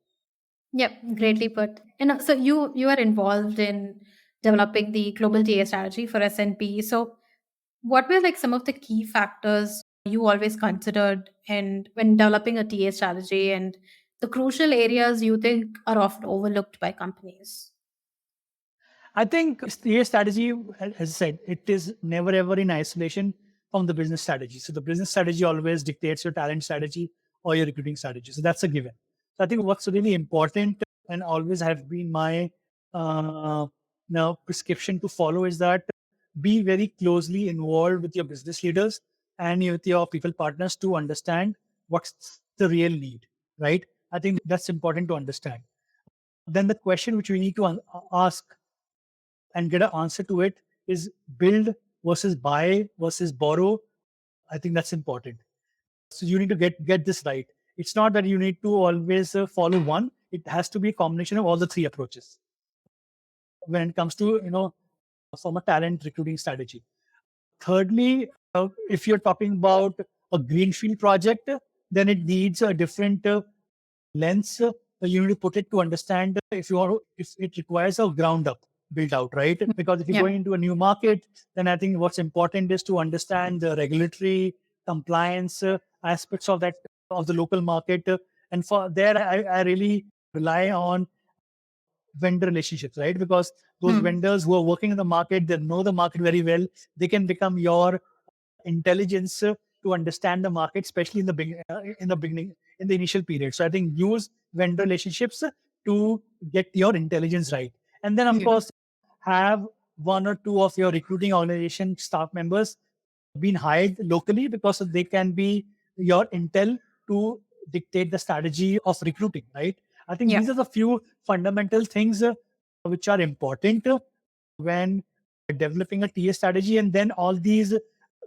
Yep, greatly put. So you are involved in developing the global TA strategy for S&P. So what were like some of the key factors you always considered and when developing a TA strategy and the crucial areas you think are often overlooked by companies? I think a strategy, as I said, it is never ever in isolation from the business strategy. So the business strategy always dictates your talent strategy or your recruiting strategy. So that's a given. So I think what's really important and always have been my uh, now prescription to follow is that be very closely involved with your business leaders and with your people partners to understand what's the real need, right? I think that's important to understand. Then the question which we need to ask and get an answer to it is build versus buy versus borrow. I think that's important. So you need to get this right. It's not that you need to always follow one. It has to be a combination of all the three approaches when it comes to from a talent recruiting strategy. Thirdly, if you're talking about a greenfield project, then it needs a different lens. You need to put it to understand if it requires a ground up build out, right? Because if you're Yeah. going into a new market, then I think what's important is to understand the regulatory compliance aspects of that of the local market. And for there, I really rely on vendor relationships, right? Because those vendors who are working in the market, they know the market very well. They can become your intelligence to understand the market, especially in the beginning, in the initial period. So I think use vendor relationships to get your intelligence right, and then of course have one or two of your recruiting organization staff members been hired locally because they can be your intel to dictate the strategy of recruiting, right? I think Yeah. these are the few fundamental things which are important when developing a TA strategy, and then all these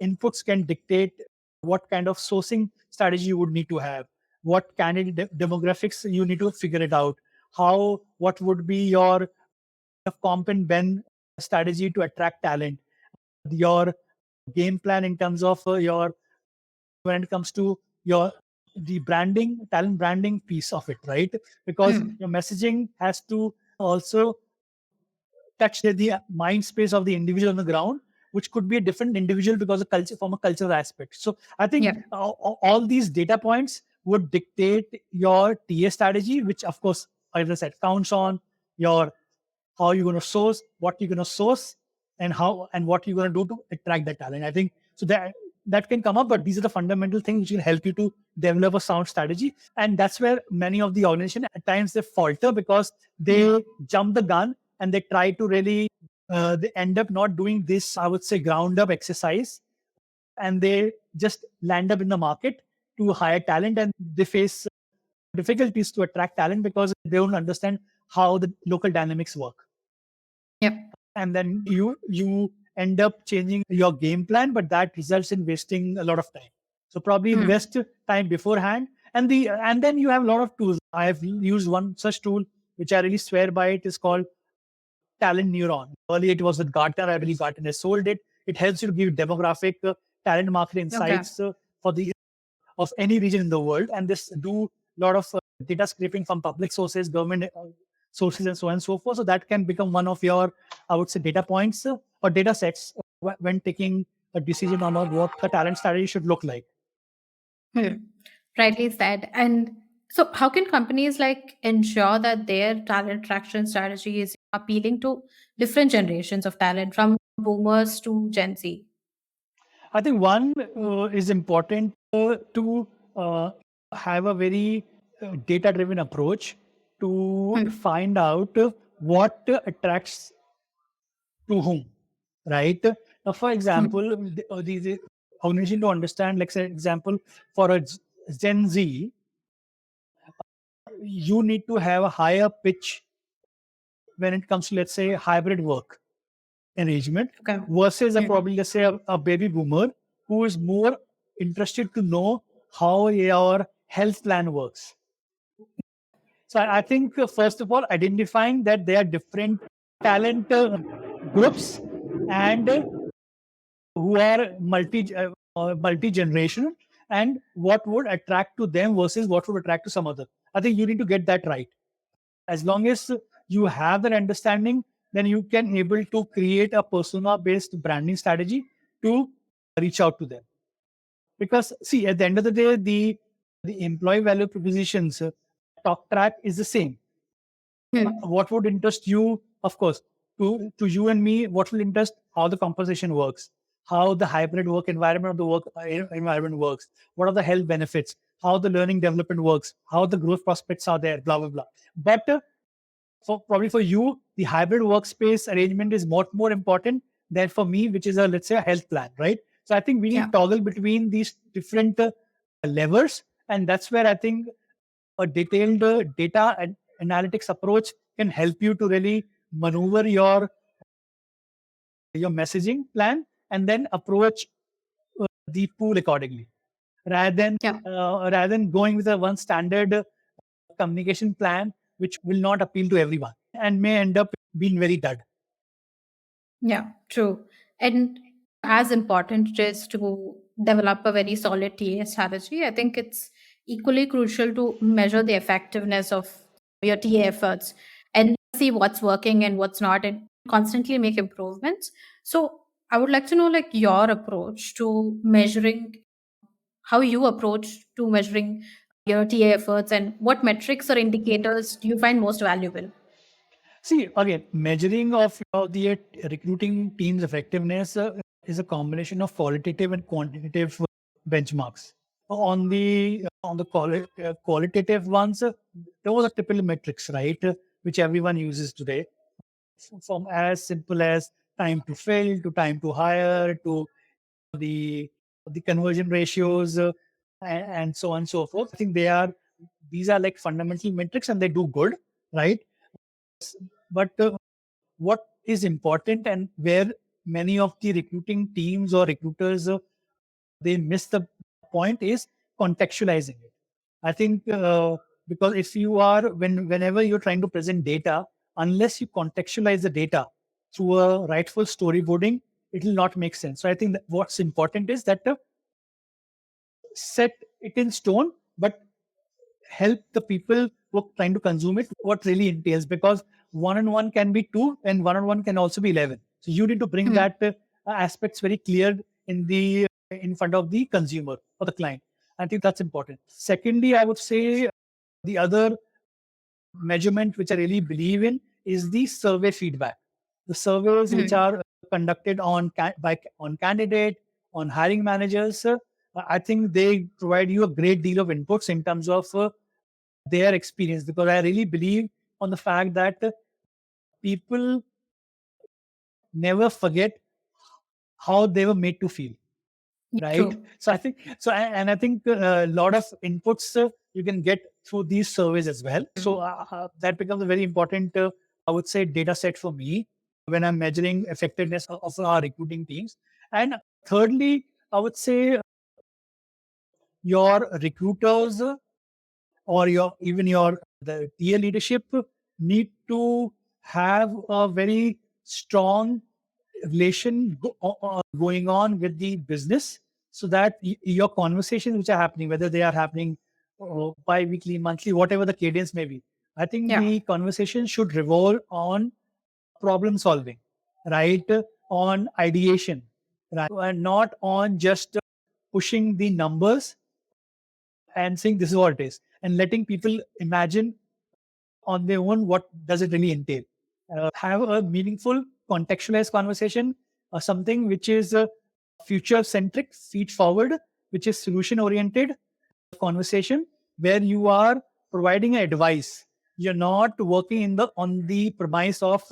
inputs can dictate what kind of sourcing strategy you would need to have, what candidate demographics you need to figure it out, how what would be your comp and ben strategy to attract talent, your game plan in terms of your when it comes to your the branding talent branding piece of it, right? Because your messaging has to also touch the mind space of the individual on the ground, which could be a different individual because of culture from a cultural aspect. So I think Yeah. all these data points would dictate your TA strategy, which of course, as I said, counts on your how you're going to source, what you're going to source, and how and what you're going to do to attract that talent. I think so that can come up, but these are the fundamental things which will help you to develop a sound strategy. And that's where many of the organizations at times they falter because they jump the gun and they try to really they end up not doing this, I would say, ground up exercise, and they just land up in the market to hire talent, and they face difficulties to attract talent because they don't understand how the local dynamics work. Yep. And then you end up changing your game plan, but that results in wasting a lot of time. So probably invest time beforehand, and then you have a lot of tools. I have used one such tool which I really swear by. It is called Talent Neuron. Earlier it was with Gartner. I believe Gartner has sold it. It helps you to give demographic talent market Okay. insights for the of any region in the world, and this do a lot of data scraping from public sources, government sources, and so on and so forth. So that can become one of your, I would say, data points or data sets when taking a decision on what the talent strategy should look like. Hmm. Rightly said. And so, how can companies like ensure that their talent attraction strategy is appealing to different generations of talent, from boomers to Gen Z? I think one is important to have a very data-driven approach to find out what attracts to whom, right? Now, for example, the organization to understand, like, say, example, for a Gen Z, you need to have a higher pitch when it comes to, let's say, hybrid work arrangement Okay. versus probably, let's say, a baby boomer who is more interested to know how your health plan works. So I think, first of all, identifying that there are different talent groups and who are multi generational, and what would attract to them versus what would attract to some other. I think you need to get that right. As long as you have that understanding, then you can able to create a persona based branding strategy to reach out to them. Because see, at the end of the day, the employee value propositions talk track is the same. What would interest you, of course, to you and me, what will interest how the compensation works, how the hybrid work environment of the work environment works, what are the health benefits, how the learning development works, how the growth prospects are there, blah blah blah. But for probably for you, the hybrid workspace arrangement is more important than for me, which is a, let's say, a health plan, right? So I think we need Yeah. to toggle between these different levers, and that's where I think a detailed data and analytics approach can help you to really maneuver your messaging plan and then approach the pool accordingly, rather than Yeah. going with a one standard communication plan which will not appeal to everyone and may end up being very dud. Yeah, true. And as important it is to develop a very solid TA strategy, I think it's equally crucial to measure the effectiveness of your TA efforts and see what's working and what's not and constantly make improvements. So I would like to know like your approach to measuring, how you approach to measuring your TA efforts and what metrics or indicators do you find most valuable? See, again, measuring of the recruiting team's effectiveness is a combination of qualitative and quantitative benchmarks. On the qualitative ones, those are typical metrics, right? Which everyone uses today, from as simple as time to fill to time to hire to the conversion ratios and so on and so forth. I think these are like fundamental metrics and they do good, right? But what is important and where many of the recruiting teams or recruiters they miss the point is contextualizing it. I think because if you are whenever you're trying to present data, unless you contextualize the data through a rightful storyboarding, it will not make sense. So I think that what's important is that set it in stone, but help the people who are trying to consume it what really entails, because one on one can be two and one on one can also be 11. So you need to bring Hmm. that aspects very clear in front of the consumer or the client. I think that's important. Secondly, I would say the other measurement which I really believe in is the survey feedback. The surveys which Hmm. are conducted on candidate, on hiring managers, I think they provide you a great deal of inputs in terms of their experience, because I really believe on the fact that people never forget how they were made to feel, Yeah, right? true. So I think so, and I think a lot of inputs you can get through these surveys as well. So that becomes a very important, I would say, data set for me when I'm measuring effectiveness of our recruiting teams. And thirdly, I would say your recruiters or your the tier leadership need to have a very strong relation going on with the business, so that your conversations which are happening, whether they are happening bi-weekly, monthly, whatever the cadence may be, I think Yeah. the conversation should revolve on problem solving, right? On ideation, right? And not on just pushing the numbers and saying this is what it is and letting people imagine on their own what does it really entail. Have a meaningful contextualized conversation, something which is future centric, feed forward, which is solution oriented conversation, where you are providing advice. You're not working on the premise of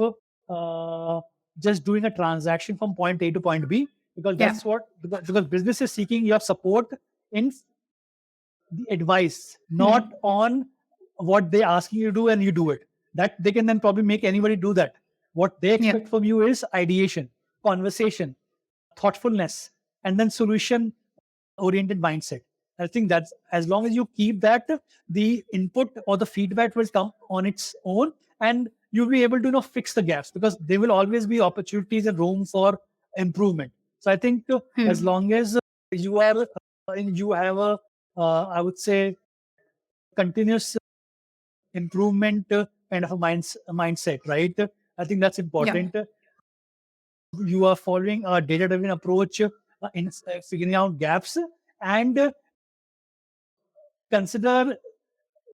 just doing a transaction from point A to point B, because Yeah. because business is seeking your support in the advice, not Hmm. on what they asking you to do and you do it. That they can then probably make anybody do that. What they Yeah. expect from you is ideation, conversation, thoughtfulness, and then solution oriented mindset. I think that's as long as you keep that, the input or the feedback will come on its own, and you'll be able to fix the gaps, because there will always be opportunities and room for improvement. So I think as Hmm. long as you have a I would say continuous improvement kind of a mindset, right? I think that's Yeah. important. You are following a data driven approach in figuring out gaps, and consider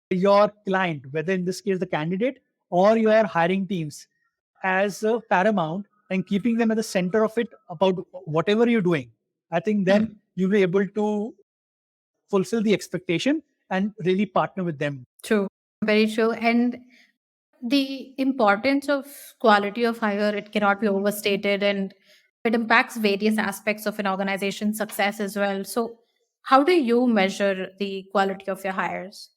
your client, whether in this case the candidate or your hiring teams, as paramount and keeping them at the center of it about whatever you're doing, I think then you'll be able to fulfill the expectation and really partner with them. True. Very true. And the importance of quality of hire, it cannot be overstated, and it impacts various aspects of an organization's success as well. So how do you measure the quality of your hires?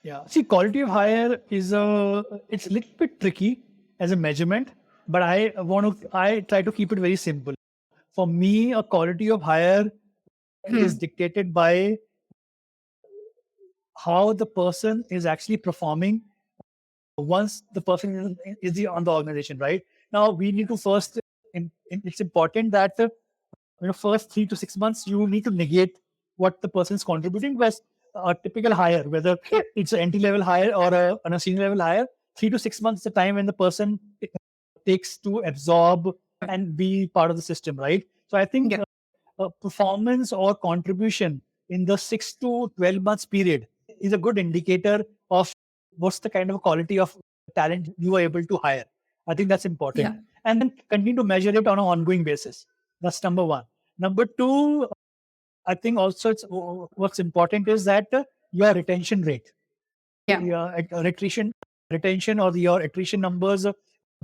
Yeah. See, quality of hire is it's a little bit tricky as a measurement, but I try to keep it very simple. For me, a quality of hire is Hmm. dictated by how the person is actually performing once the person is on the organization, right? Now, we need to first, it's important that first 3 to 6 months, you need to negate what the person is contributing. Because a typical hire, whether it's an entry level hire or a senior level hire, 3 to 6 months is the time when the person takes to absorb and be part of the system, right? So I think Yeah. performance or contribution in the 6 to 12 months period is a good indicator of what's the kind of quality of talent you are able to hire. I think that's important. Yeah. And then continue to measure it on an ongoing basis. That's number one. Number two, I think also what's important is that your retention rate, Yeah. your retention or your attrition numbers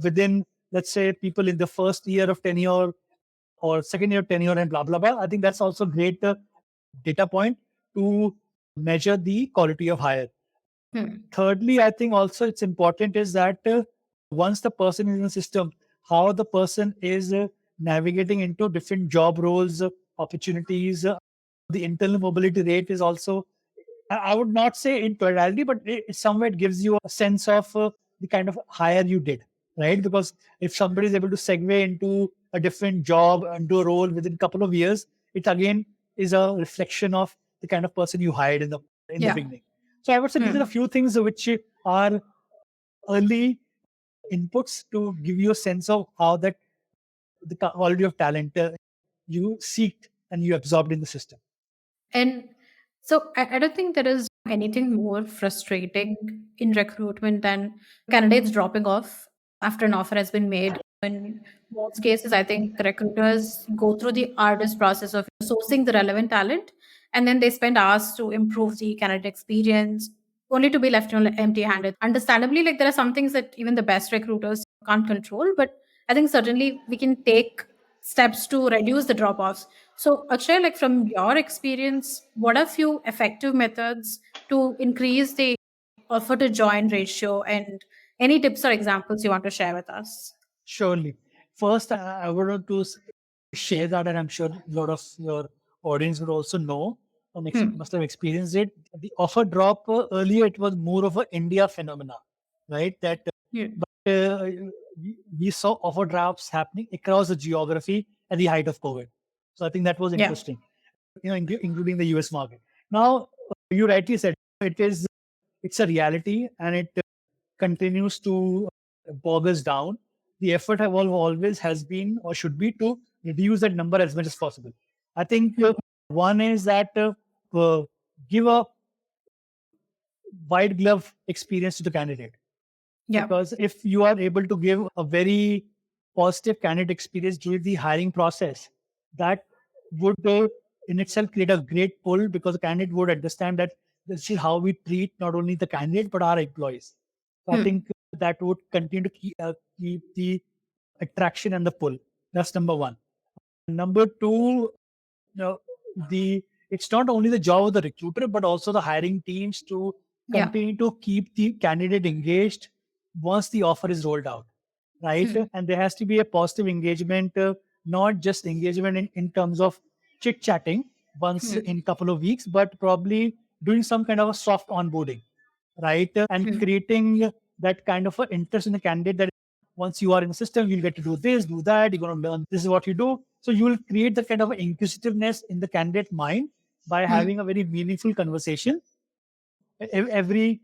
within, let's say, people in the first year of tenure or second year tenure and blah blah blah. I think that's also great data point to measure the quality of hire. Hmm. Thirdly, I think also it's important is that once the person is in the system, how the person is navigating into different job roles, opportunities. The internal mobility rate is also, I would not say in totality, but somewhere it gives you a sense of the kind of hire you did, right? Because if somebody is able to segue into a different job, into a role within a couple of years, it again is a reflection of the kind of person you hired in the Yeah. beginning. So I would say these are a Hmm. few things which are early inputs to give you a sense of how that the quality of talent you seeked and you absorbed in the system. And so I don't think there is anything more frustrating in recruitment than candidates dropping off after an offer has been made. In most cases, I think the recruiters go through the arduous process of sourcing the relevant talent, and then they spend hours to improve the candidate experience, only to be left empty handed. Understandably, like there are some things that even the best recruiters can't control, but I think certainly we can take steps to reduce the drop offs. So, Akshay, like from your experience, what are few effective methods to increase the offer to join ratio, and any tips or examples you want to share with us? Surely. First, I would want to share that, and I'm sure a lot of your audience would also know and Hmm. must have experienced it. The offer drop earlier, it was more of an India phenomena, right? Yeah. But we saw offer drops happening across the geography at the height of COVID. So I think that was Yeah. interesting, including the US market. Now, you rightly said it's a reality, and it continues to bog us down. The effort have always has been or should be to reduce that number as much as possible. I think Hmm. one is that uh, give a wide glove experience to the candidate, Yeah. because if you are able to give a very positive candidate experience during the hiring process, that would in itself create a great pull, because the candidate would understand that this is how we treat not only the candidate but our employees. So I Hmm. think that would continue to keep the attraction and the pull. That's number one. Number two, know, the it's not only the job of the recruiter but also the hiring teams to Yeah. continue to keep the candidate engaged once the offer is rolled out, right? Hmm. And there has to be a positive engagement, not just engagement in terms of chit chatting once Hmm. in couple of weeks, but probably doing some kind of a soft onboarding, right? And Hmm. creating that kind of a interest in the candidate, that once you are in the system, you'll get to do this, do that, you're going to learn this is what you do. So you will create that kind of inquisitiveness in the candidate mind by Hmm. having a very meaningful conversation every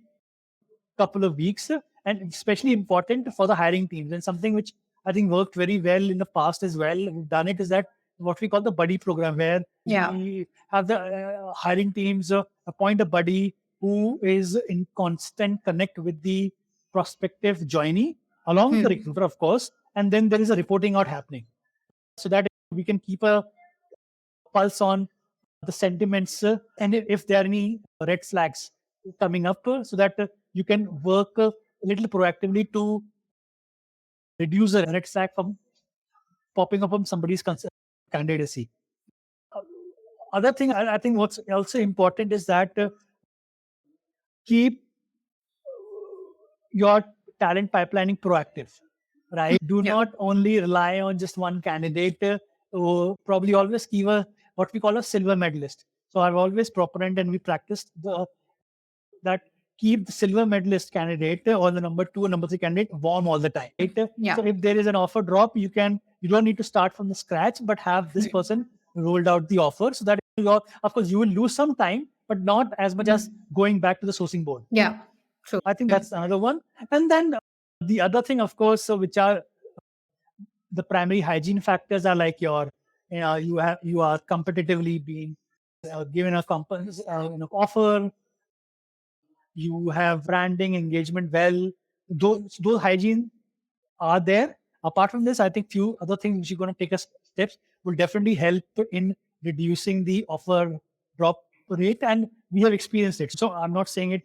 couple of weeks, and especially important for the hiring teams. And something which I think worked very well in the past as well, we've done it, is that what we call the buddy program, where Yeah. we have the hiring teams appoint a buddy who is in constant connect with the prospective joinee, along with the Hmm. recruiter, of course, and then there is a reporting out happening, so that we can keep a pulse on the sentiments, and if there are any red flags coming up, so that you can work a little proactively to reduce a red flag from popping up on somebody's candidacy. Other thing I think what's also important is that keep your talent pipelining proactive, right? Do Yeah. not only rely on just one candidate, who probably always keep a what we call a silver medalist. So I've always proponent and we practiced that keep the silver medalist candidate, or the number 2 or number 3 candidate warm all the time. Right? Yeah. So if there is an offer drop, you don't need to start from the scratch, but have this person rolled out the offer, so that of course you will lose some time, but not as much as going back to the sourcing board. Yeah. True. I think that's another one. And then the other thing, of course, which are the primary hygiene factors, are like you are competitively being given a offer. You have branding engagement. Well, those hygiene are there. Apart from this, I think few other things which you're going to take as steps will definitely help in reducing the offer drop rate, and we have experienced it. So I'm not saying it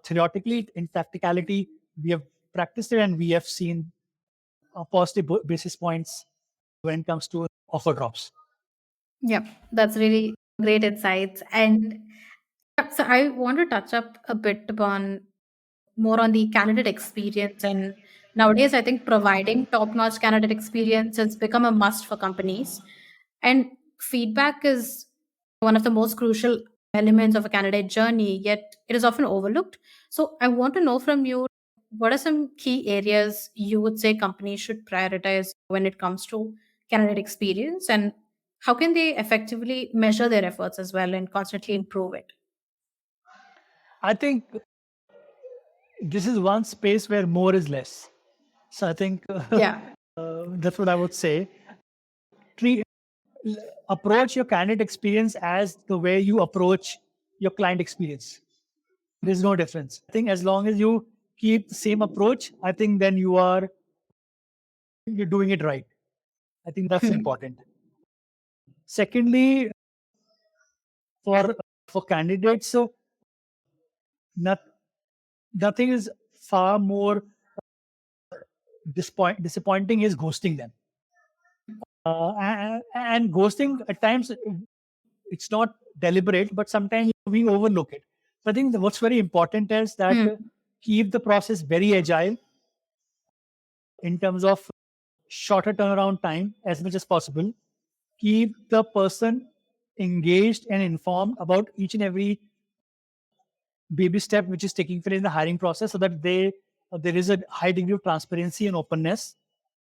theoretically. In practicality, we have practiced it and we have seen positive basis points when it comes to offer drops. Yeah, that's really great insights. And so I want to touch up a bit upon more on the candidate experience. And nowadays, I think providing top notch candidate experience has become a must for companies. And feedback is one of the most crucial elements of a candidate journey, yet it is often overlooked. So I want to know from you, what are some key areas you would say companies should prioritize when it comes to candidate experience, and how can they effectively measure their efforts as well and constantly improve it? I think this is one space where more is less. So I think Yeah. that's what I would say. Treat, approach your candidate experience as the way you approach your client experience. There's no difference. I think as long as you keep the same approach, I think then you're doing it right. I think that's important. Secondly, for candidates, so not, nothing is far more disappointing is ghosting them. And ghosting at times, it's not deliberate, but sometimes we overlook it. So I think what's very important is that keep the process very agile in terms of shorter turnaround time as much as possible. Keep the person engaged and informed about each and every baby step which is taking place in the hiring process, so that there is a high degree of transparency and openness.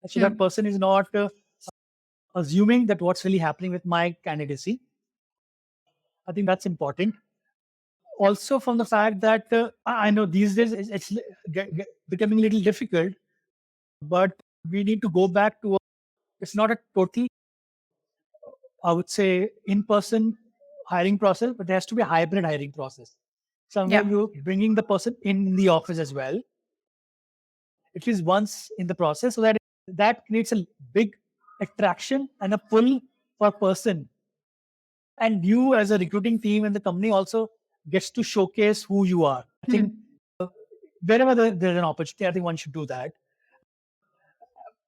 So that person is not assuming that what's really happening with my candidacy. I think that's important. Also, from the fact that I know these days it's becoming a little difficult, but we need to go back to it's not a total, I would say, in-person hiring process, but there has to be a hybrid hiring process. Somewhere Yeah. you're bringing the person in the office as well, at least once in the process, so that creates a big attraction and a pull for person. And you, as a recruiting team and the company, also gets to showcase who you are. I think wherever there's an opportunity, I think one should do that.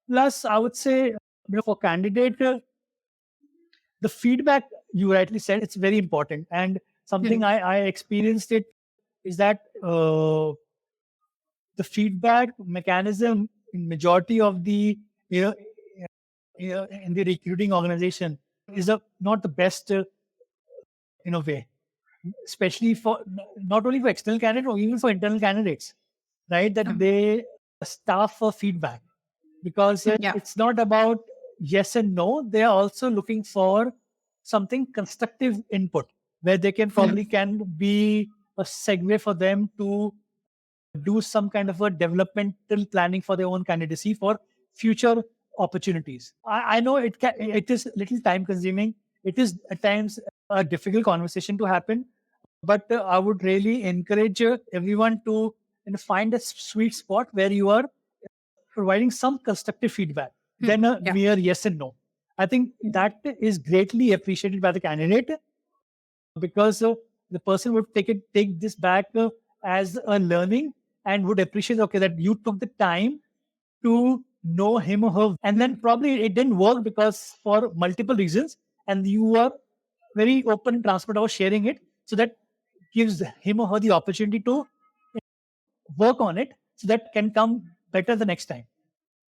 Plus, I would say, for candidate, the feedback, you rightly said, it's very important. And something I experienced it is that the feedback mechanism in majority of the in the recruiting organization is not the best in a way, especially for not only for external candidates or even for internal candidates, right? That they staff for feedback, because Yeah. it's not about yes and no. They are also looking for something constructive input, where they can be a segue for them to do some kind of a developmental planning for their own candidacy for future opportunities. I know it is a little time consuming. It is at times a difficult conversation to happen, but I would really encourage everyone to find a sweet spot where you are providing some constructive feedback Hmm. than a Yeah. mere yes and no. I think Hmm. that is greatly appreciated by the candidate because the person would take this back as a learning and would appreciate, okay, that you took the time to know him or her, and then Hmm. probably it didn't work because for multiple reasons, and you were very open and transparent about sharing it, so that gives him or her the opportunity to work on it so that can come better the next time.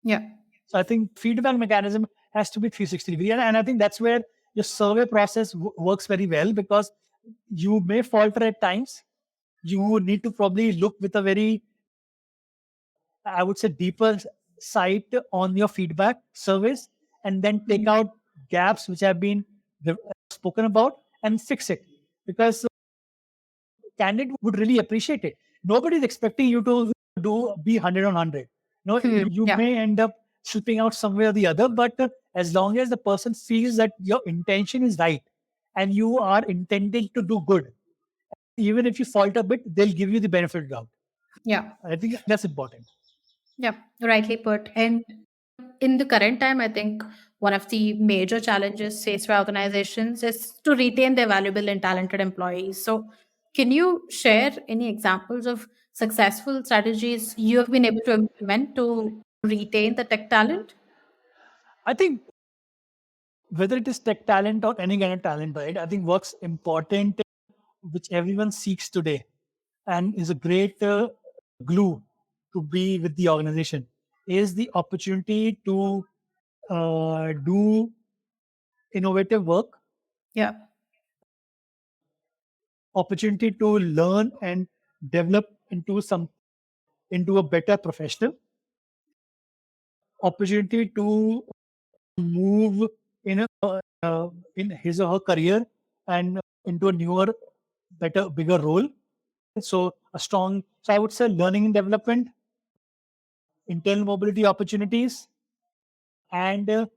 Yeah. So I think feedback mechanism has to be 360 degree, and I think that's where your survey process works very well, because you may falter at times. You need to probably look with a very, I would say, deeper sight on your feedback surveys, and then take Hmm. out gaps which have been spoken about and fix it, because candidate would really appreciate it. Nobody is expecting you to do be 100 on 100. No, Hmm. you Yeah. may end up slipping out somewhere or the other, but as long as the person feels that your intention is right and you are intending to do good, even if you falter a bit, they'll give you the benefit of doubt. Yeah. I think that's important. Yeah. Rightly put. And in the current time, I think one of the major challenges faced by organizations is to retain their valuable and talented employees. So, can you share any examples of successful strategies you have been able to implement to retain the tech talent? I think whether it is tech talent or any kind of talent, right? I think what's important, which everyone seeks today, and is a great glue to be with the organization, is the opportunity to do innovative work, Yeah. opportunity to learn and develop into a better professional, opportunity to move in in his or her career and into a newer, better, bigger role. So a strong, so I would say learning and development, internal mobility opportunities, and the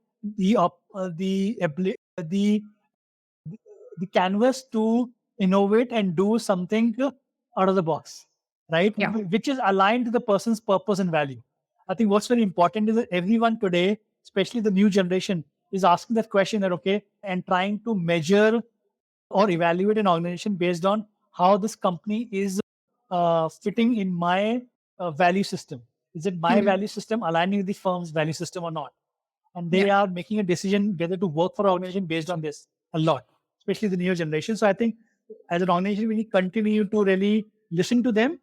canvas to innovate and do something out of the box, right? Yeah. Which is aligned to the person's purpose and value. I think what's very important is that everyone today, especially the new generation, is asking that question, that okay, and trying to measure or evaluate an organization based on how this company is fitting in my value system. Is it my Hmm. value system aligning with the firm's value system or not? And they Yeah. are making a decision whether to work for an organization based on this a lot, especially the newer generation. So I think as an organization, we need to continue to really listen to them,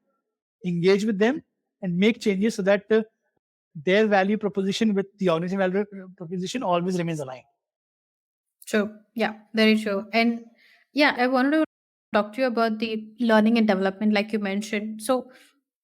engage with them, and make changes so that their value proposition with the organization value proposition always remains aligned. True. Yeah, very true. And yeah, I wanted to talk to you about the learning and development, like you mentioned. So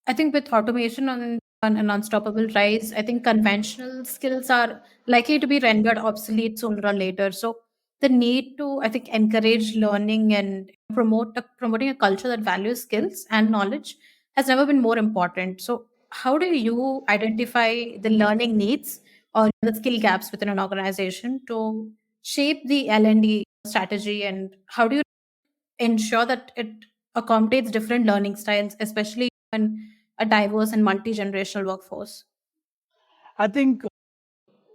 I think with automation on an unstoppable rise, I think conventional skills are likely to be rendered obsolete sooner or later. So the need to, I think, encourage learning and promoting a culture that values skills and knowledge has never been more important. So how do you identify the learning needs or the skill gaps within an organization to shape the L&D strategy, and how do you ensure that it accommodates different learning styles, especially in a diverse and multi-generational workforce? I think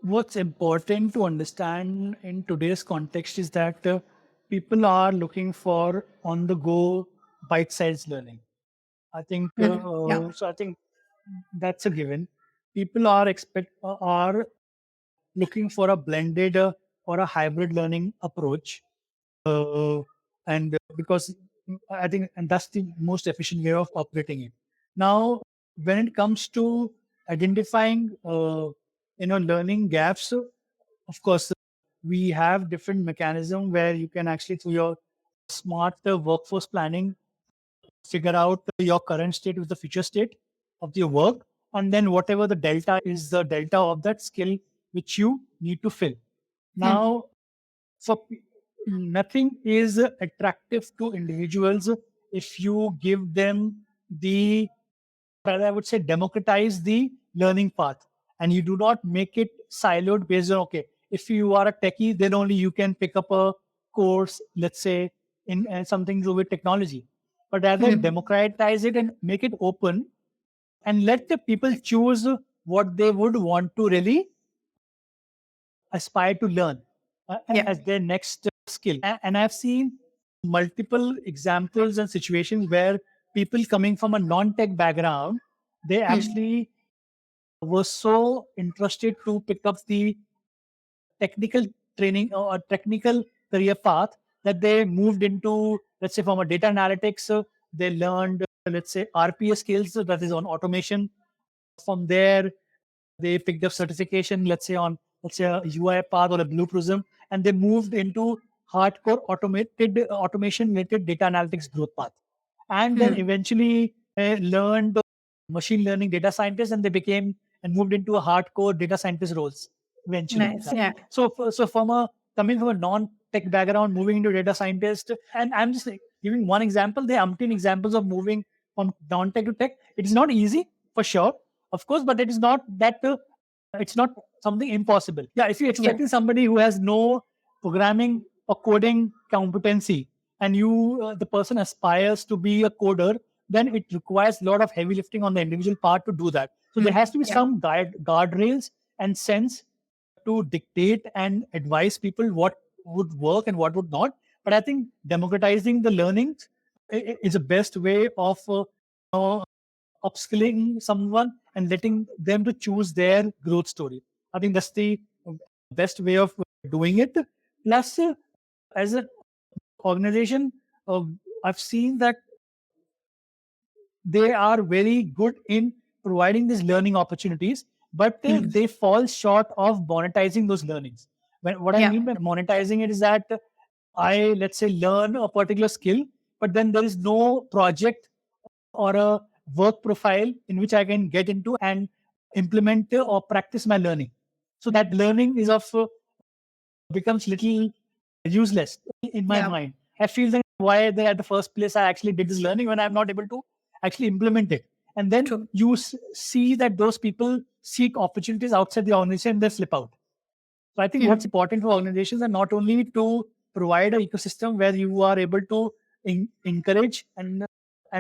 what's important to understand in today's context is that people are looking for on the go bite-sized learning. I think Mhm. Yeah. so. I think that's a given. People are looking for a blended or a hybrid learning approach, and because I think, and that's the most efficient way of operating it. Now, when it comes to identifying, learning gaps, of course, we have different mechanism where you can actually, through your smart workforce planning, figure out your current state with the future state of your work, and then whatever the delta is, the delta of that skill which you need to fill. Hmm. Now, so nothing is attractive to individuals if you give them the, rather I would say, democratize the learning path, and you do not make it siloed based on, okay, if you are a techie, then only you can pick up a course, let's say, in something to do with technology, but rather Hmm. democratize it and make it open, and let the people choose what they would want to really aspire to learn Yeah. as their next skill. And I've seen multiple examples and situations where people coming from a non-tech background, they Hmm. actually were so interested to pick up the technical training or technical career path that they moved into, let's say, from a data analytics, they learned, let's say, RPA skills, that is on automation. From there, they picked up certification, let's say on, let's say, a UI path or a Blue Prism, and they moved into hardcore automated automation related data analytics growth path, and then Hmm. eventually learned machine learning data scientists, and they became and moved into a hardcore data scientist roles eventually. Nice. Right? Yeah. So from a coming from a non-tech background, moving into data scientist, and I'm just like, giving one example. There are umpteen examples of moving from non-tech to tech. It is not easy for sure, of course, but it is not that it's not something impossible. Yeah, if you're Yeah. expecting somebody who has no programming or coding competency, and the person aspires to be a coder, then it requires a lot of heavy lifting on the individual part to do that. So there has Hmm. to be Yeah. some guardrails and sense to dictate and advise people what would work and what would not. But I think democratizing the learning is the best way of uh, upskilling someone and letting them to choose their growth story. I think that's the best way of doing it. Plus, as an organization, uh, I've seen that they are very good in providing these learning opportunities, but Hmm. they fall short of monetizing those learnings. What I Yeah. mean by monetizing it is that I, let's say, learn a particular skill, but then there is no project or a work profile in which I can get into and implement or practice my learning. So that learning is of becomes little useless in my Yeah. mind. I feel that why they at the first place I actually did this learning when I'm not able to actually implement it. And then True. you see that those people seek opportunities outside the organization and they slip out. So I think what's Hmm. important for organizations are not only to provide an ecosystem where you are able to encourage and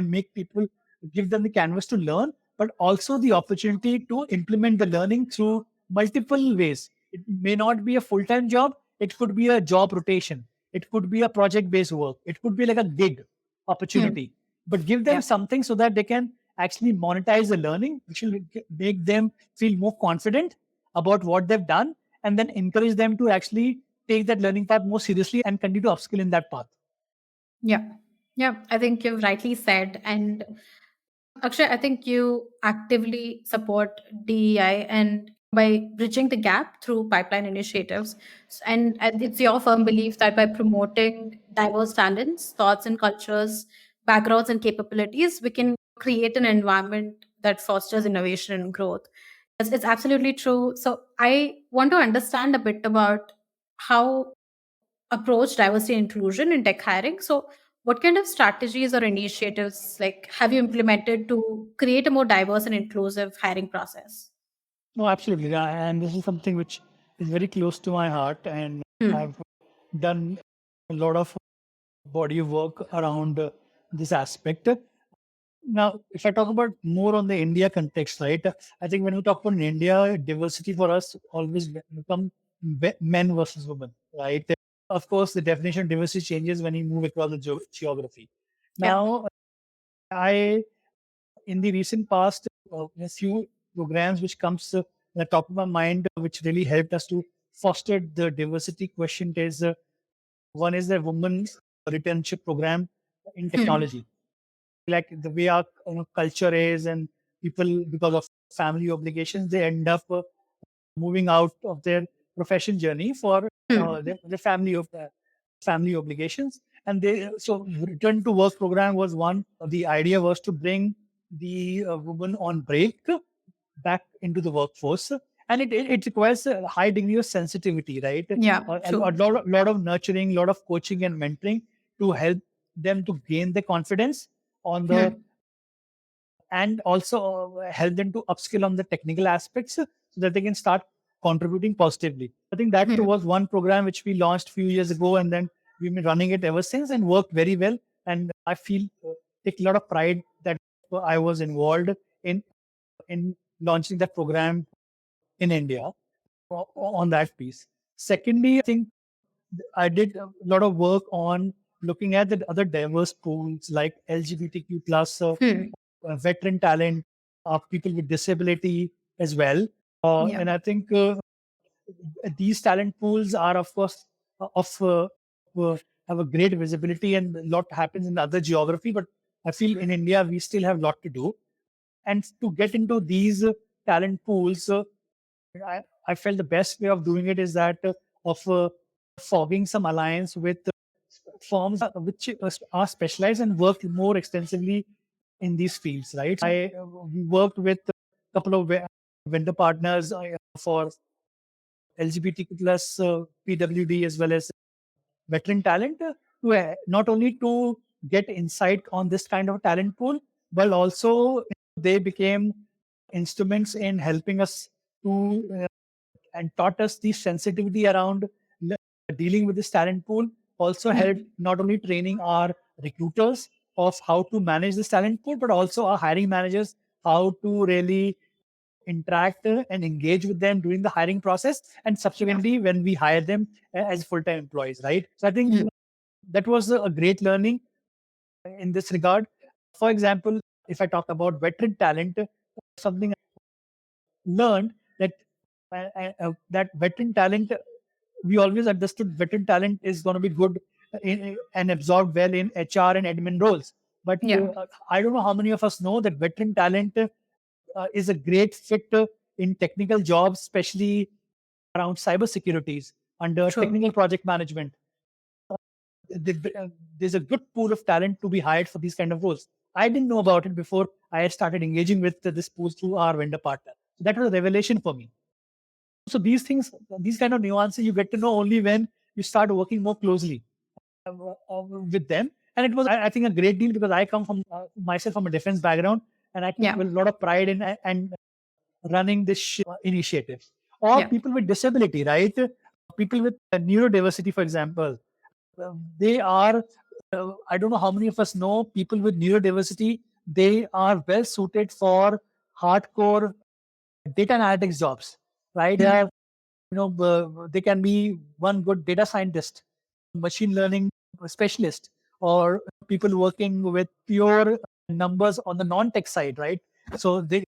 make people give them the canvas to learn, but also the opportunity to implement the learning through multiple ways. It may not be a full-time job. It could be a job rotation. It could be a project-based work. It could be like a gig Hmm. opportunity. But give them Yeah. something so that they can actually monetize the learning, which will make them feel more confident about what they've done, and then encourage them to actually take that learning path more seriously and continue to upskill in that path. Yeah. Yeah. I think you've rightly said. And Akshay, I think you actively support DEI and by bridging the gap through pipeline initiatives. And it's your firm belief that by promoting diverse talents, thoughts and cultures, backgrounds and capabilities, we can create an environment that fosters innovation and growth. It's absolutely true. So I want to understand a bit about how approach diversity and inclusion in tech hiring. So, what kind of strategies or initiatives like have you implemented to create a more diverse and inclusive hiring process? No, absolutely. And this is something which is very close to my heart. And Hmm. I've done a lot of body of work around this aspect. Now, if I talk about more on the India context, right? I think when we talk about India, diversity for us always become men versus women, right? Of course, the definition of diversity changes when you move across the geography. Yeah. Now, I in the recent past, a few programs which comes at the top of my mind, which really helped us to foster the diversity question is one is the women's returnship program in Hmm. technology. Like the way our culture is, and people because of family obligations, they end up moving out of their profession journey for Hmm. the family obligations, and they so return to work program was one. The idea was to bring the woman on break back into the workforce, and it requires a high degree of sensitivity, right? Yeah. A True. lot of nurturing, lot of coaching and mentoring to help them to gain the confidence on the Hmm. and also help them to upskill on the technical aspects so that they can start contributing positively. I think that Hmm. was one program which we launched a few years ago, and then we've been running it ever since and worked very well. And I feel take a lot of pride that I was involved in in launching that program in India on that piece. Secondly, I think I did a lot of work on looking at the other diverse pools like LGBTQ plus Hmm. veteran talent, people with disability as well. Yeah. And I think these talent pools are, of course, of have a great visibility, and a lot happens in other geography. But I feel in India we still have a lot to do. And to get into these talent pools, I felt the best way of doing it is that of forming some alliance with firms which are specialized and work more extensively in these fields, right? I we worked with a couple of vendor partners for LGBTQ plus PWD as well as veteran talent, not only to get insight on this kind of talent pool, but also they became instruments in helping us to and taught us the sensitivity around dealing with this talent pool. Also helped Hmm. not only training our recruiters of how to manage this talent pool, but also our hiring managers how to really interact and engage with them during the hiring process, and Yeah. subsequently when we hire them as full-time employees, right? So I think Hmm. that was a great learning in this regard. For example, if I talk about veteran talent, something learned that that veteran talent, we always understood veteran talent is going to be good and absorbed well in HR and admin roles. But Yeah. I don't know how many of us know that veteran talent is a great fit in technical jobs, especially around cyber securities under True. technical project management. There's a good pool of talent to be hired for these kind of roles. I didn't know about it before I started engaging with this pool through our vendor partner. So that was a revelation for me. So these things, these kind of nuances, you get to know only when you start working more closely with them. And it was, I think, a great deal because I come from myself from a defense background, and I take Yeah. a lot of pride in and running this initiative. Or Yeah. people with disability, right? People with neurodiversity, for example, they are. I don't know how many of us know people with neurodiversity. They are well suited for hardcore data analytics jobs, right? They Hmm. are, they can be one good data scientist, machine learning specialist, or people working with pure numbers on the non-tech side, right? So they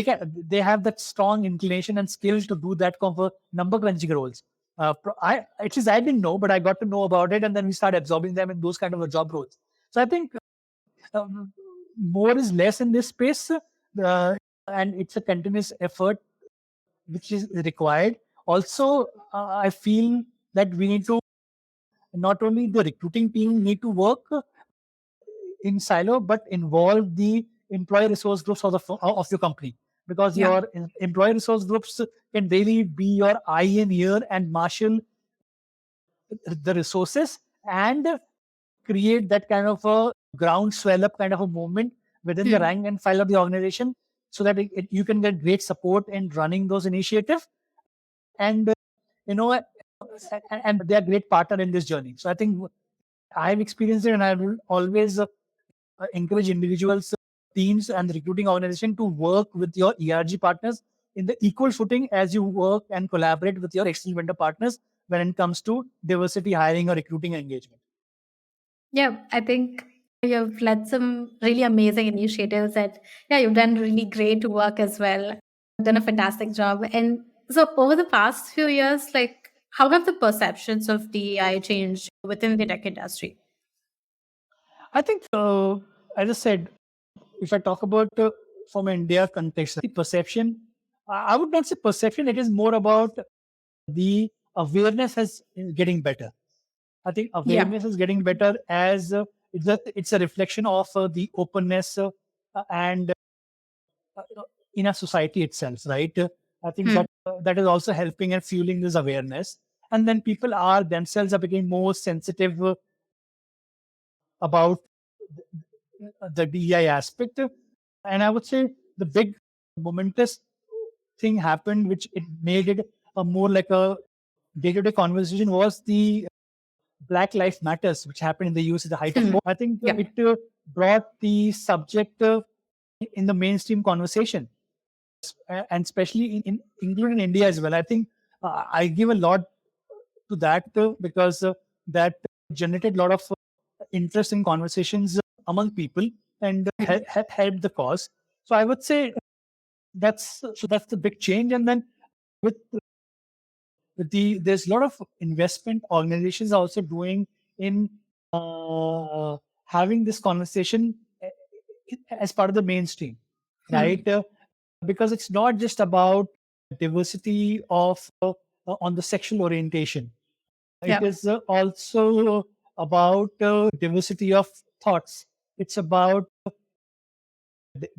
have that strong inclination and skill to do that kind of number crunching roles. I didn't know, but I got to know about it, and then we start absorbing them in those kind of job roles. So I think um, more is less in this space, and it's a continuous effort which is required. Also, I feel that we need to, not only the recruiting team need to work in silo, but involve the employee resource groups of your company, because Yeah. your employee resource groups can really be your eye and ear and marshal the resources and create that kind of a ground swell up kind of a movement within the Hmm. rank and file of the organization, so that you can get great support in running those initiatives. And you know and they are great partner in this journey. So I think I've experienced it, and I will always encourage individuals, teams, and the recruiting organization to work with your ERG partners in the equal footing as you work and collaborate with your external vendor partners when it comes to diversity hiring or recruiting engagement. Yeah, I think you've led some really amazing initiatives and yeah, you've done really great work as well. Done a fantastic job. And so over the past few years, like how have the perceptions of DEI changed within the tech industry? I think, as I said, if I talk about from India context, the perception, I would not say perception, it is more about the awareness is getting better. I think Yeah. awareness is getting better as it's a reflection of the openness and in a society itself, right? I think Hmm. that is also helping and fueling this awareness. And then people are themselves are becoming more sensitive about the DEI aspect. And I would say the big momentous thing happened, which it made it a more like a day-to-day conversation, was the Black Lives Matters, which happened in the US at the height of Hmm. COVID. I think Yeah. it brought the subject in the mainstream conversation. and especially including India as well. I think I give a lot to that because that generated a lot of interesting conversations among people and Mm. helped the cause. So I would say that's the big change. And then with there's a lot of investment organizations also doing in uh, having this conversation as part of the mainstream, right? Mm. Because it's not just about diversity of on the sexual orientation. It Yeah. is also about diversity of thoughts. It's about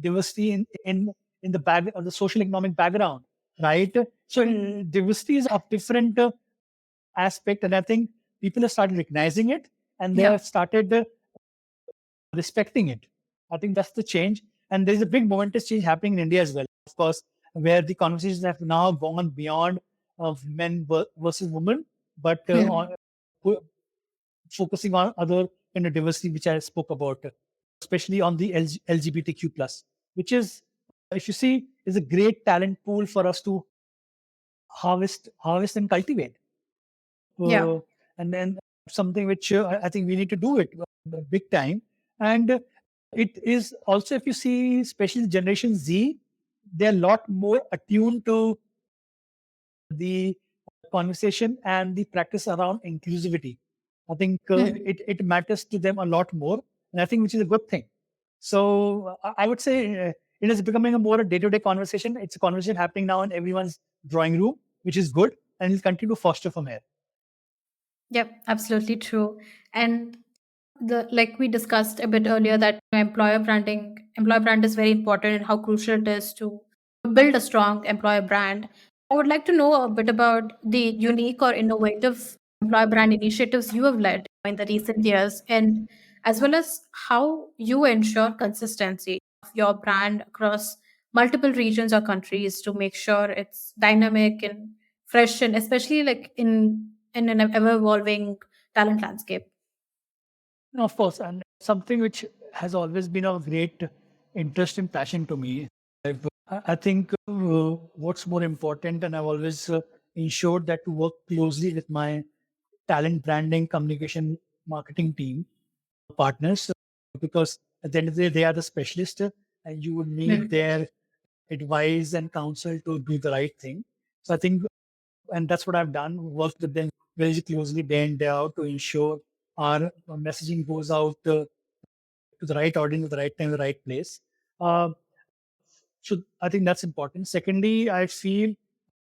diversity in the back of the social economic background, right? So diversity is of different aspect, and I think people have started recognizing it and they Yeah. have started respecting it. I think that's the change, and there's a big momentous change happening in India as well, of course, where the conversations have now gone beyond of men versus women, but Mm. focusing on other kind of diversity, which I spoke about, especially on the LGBTQ plus, which is, if you see, is a great talent pool for us to harvest and cultivate. Yeah. Uh, and then something which I think we need to do it big time. And it is also, if you see, especially Generation Z, they're a lot more attuned to the conversation and the practice around inclusivity. I think Mm. it matters to them a lot more, and I think which is a good thing. So I would say it is becoming a more a day-to-day conversation. It's a conversation happening now in everyone's drawing room, which is good, and it'll continue to foster from here. Yep, absolutely true. And the like we discussed a bit earlier that employer brand is very important and how crucial it is to build a strong employer brand. I would like to know a bit about the unique or innovative employer brand initiatives you have led in the recent years, and as well as how you ensure consistency of your brand across multiple regions or countries to make sure it's dynamic and fresh, and especially like in an ever evolving talent landscape. No, of course, and something which has always been of great interest and passion to me. I think what's more important, and I've always ensured that to work closely with my talent branding, communication, marketing team partners, because at the end of the day, they are the specialists, and you would need Hmm. their advice and counsel to do the right thing. So I think, and that's what I've done, worked with them very closely day in, day out to ensure our messaging goes out to the right audience at the right time, the right place. Uh, so I think that's important. Secondly, I feel,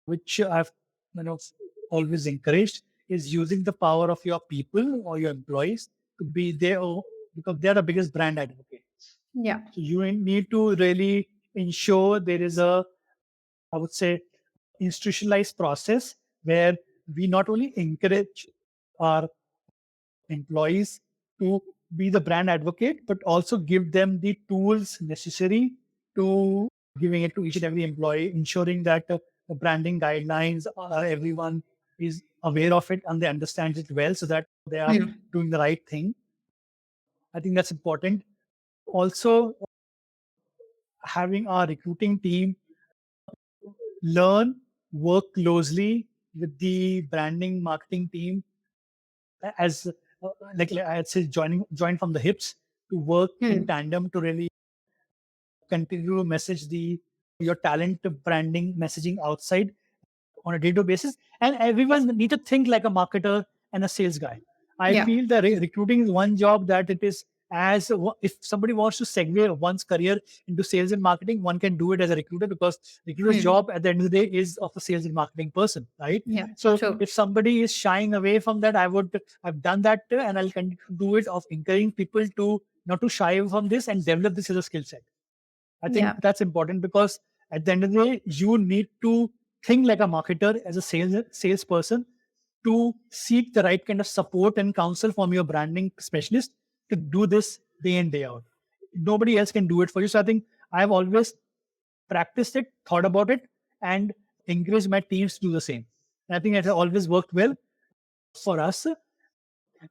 which I've always encouraged, is using the power of your people or your employees to be there because they're the biggest brand advocate. Yeah. So you need to really ensure there is a, I would say, institutionalized process where we not only encourage our employees to be the brand advocate, but also give them the tools necessary to giving it to each and every employee, ensuring that the branding guidelines, everyone is aware of it and they understand it well so that they are Hmm. doing the right thing. I think that's important. Also, having our recruiting team learn, work closely with the branding marketing team as like I'd say join from the hips to work in Hmm. tandem to really continue to message the your talent branding messaging outside on a day-to-day basis, and everyone need to think like a marketer and a sales guy. I Yeah. feel that recruiting is one job that it is as if somebody wants to segue one's career into sales and marketing, one can do it as a recruiter because recruiter's Hmm. job at the end of the day is of a sales and marketing person, right? Yeah. So True. if somebody is shying away from that, I've done that and I'll continue to do it of encouraging people to not to shy away from this and develop this as a skill set. I think Yeah. that's important because at the end of the day, you need to think like a marketer as a salesperson to seek the right kind of support and counsel from your branding specialist to do this day in, day out. Nobody else can do it for you. So I think I've always practiced it, thought about it, and encouraged my teams to do the same. And I think it has always worked well for us.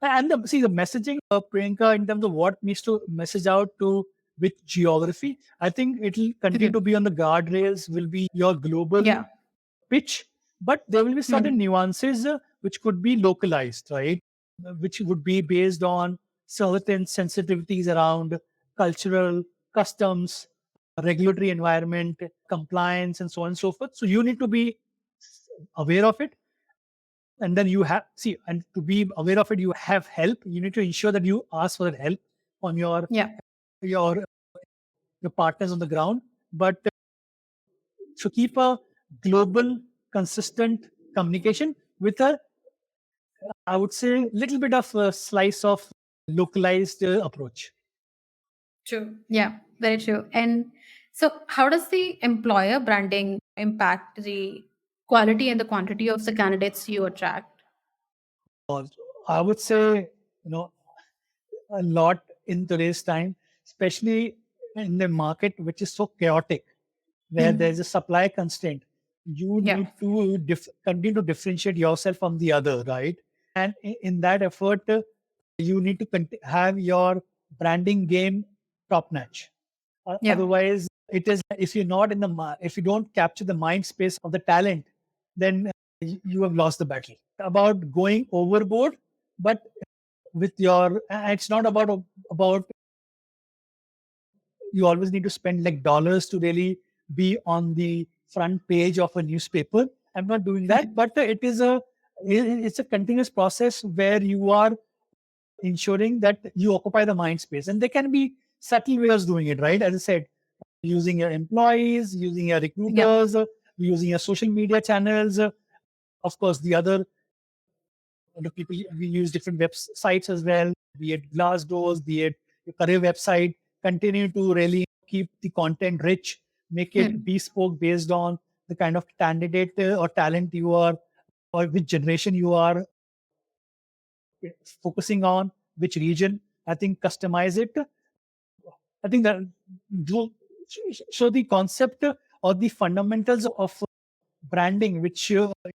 And see the messaging, Priyanka, in terms of what needs to message out to which geography. I think it'll continue to be on the guardrails, will be your global Yeah. pitch, but there will be certain Mhm. nuances which could be localized, right? Which would be based on certain sensitivities around cultural customs, regulatory environment, compliance, and so on and so forth. So you need to be aware of it. And then you have, see, and to be aware of it, you have help. You need to ensure that you ask for that help on Yeah. your your partners on the ground. But to keep a global, consistent communication with a, I would say, little bit of a slice of localized approach. True. Yeah, very true. And so, how does the employer branding impact the quality and the quantity of the candidates you attract? I would say, you know, a lot in today's time, especially in the market which is so chaotic, where there's a Mm. supply constraint. You Yeah. need to continue to differentiate yourself from the other, right? And in that effort, you need to have your branding game top notch. Yeah. Otherwise, it is, if you're not in the if you don't capture the mind space of the talent, then you have lost the battle. About going overboard, but with your, it's not about you always need to spend like dollars to really be on the front page of a newspaper. I'm not doing that, but it's a continuous process where you are ensuring that you occupy the mind space, and there can be subtle ways of doing it, right? As I said, using your employees, using your Yeah. recruiters, using your social media channels. Of course, the other people, we use different websites as well, be it Glassdoors, be it your career website. Continue to really keep the content rich, make it Mm. bespoke based on the kind of candidate or talent you are, or which generation you are focusing on, which region. I think customize it. I think that do, so the concept or the fundamentals of branding, which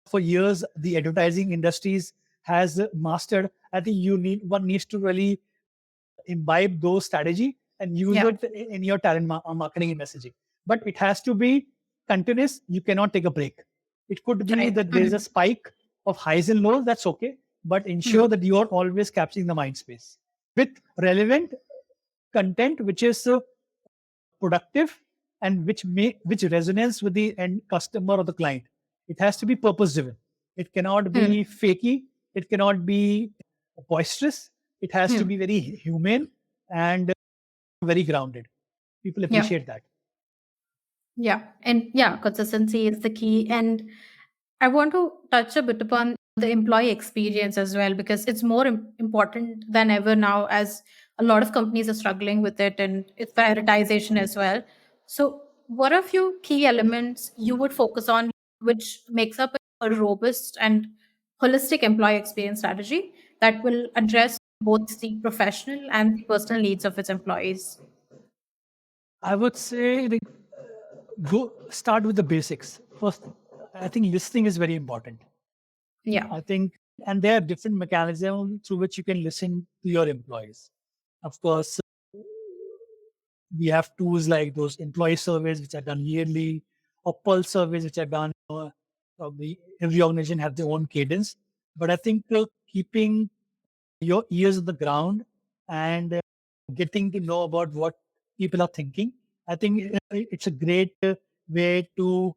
for years the advertising industries has mastered. I think one needs to really imbibe those strategy and use Yeah. it in your talent marketing and messaging. But it has to be continuous. You cannot take a break. It could be Right. that there's a spike of highs and lows. That's okay, but ensure Mm. that you are always capturing the mind space with relevant content, which is productive and which resonates with the end customer or the client. It has to be purpose driven. It cannot Mm. be fakey. It cannot be boisterous. It has to Mm. be very humane and very grounded. People Yeah. appreciate that. Yeah. And yeah, consistency is the key. And I want to touch a bit upon the employee experience as well, because it's more important than ever now, as a lot of companies are struggling with it and its prioritization as well. So, what are a few key elements you would focus on which makes up a robust and holistic employee experience strategy that will address both the professional and the personal needs of its employees? I would say go start with the basics first. I think listening is very important. Yeah. I think, and there are different mechanisms through which you can listen to your employees. Of course, we have tools like those employee surveys which are done yearly, or pulse surveys which are done. Every organization has their own cadence, but I think keeping your ears on the ground and getting to know about what people are thinking, I think it's a great way to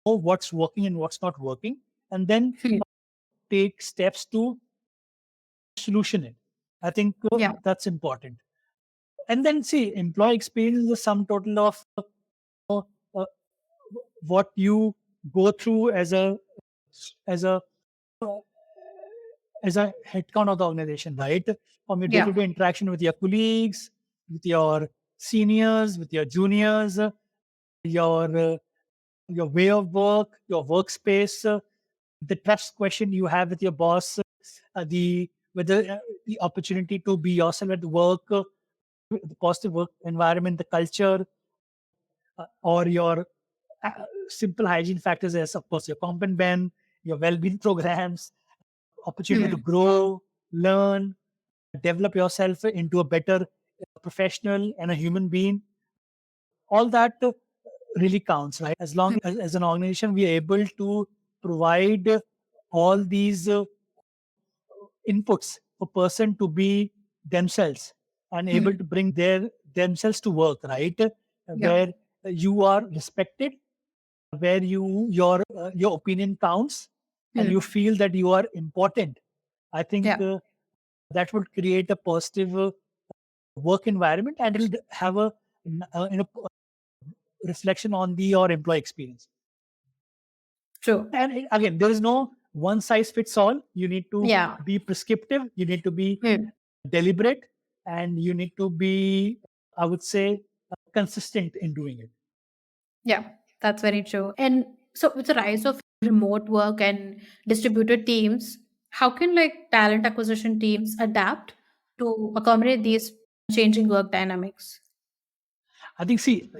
know what's working and what's not working, and then Hmm. take steps to solution it. I think Yeah. that's important. And then see, employee experience is the sum total of uh, uh, what you go through as a as a headcount of the organization, right? From your Yeah. day-to-day interaction with your colleagues, with your seniors, with your juniors, your uh, your way of work, your workspace, the trust question you have with your boss, the whether the opportunity to be yourself at work, the positive work environment, the culture, or your uh, simple hygiene factors as, of course, your comp and ben, your well-being programs, opportunity to Hmm. grow, learn, develop yourself into a better professional and a human being, all that really counts, right? As long Hmm. as an organization we are able to provide all these inputs for person to be themselves and able Hmm. to bring themselves to work, right? Yeah. Where you are respected, where your opinion counts, and you Hmm. feel that you are important. I think Yeah. that would create a positive work environment, and it'll have a reflection on the your employee experience. True. And again, there is no one size fits all. You need to Yeah. be prescriptive, you need to be Hmm. deliberate, and you need to be, I would say, consistent in doing it. Yeah, that's very true. And so, with the rise of remote work and distributed teams, how can like talent acquisition teams adapt to accommodate these changing work dynamics? I think, see,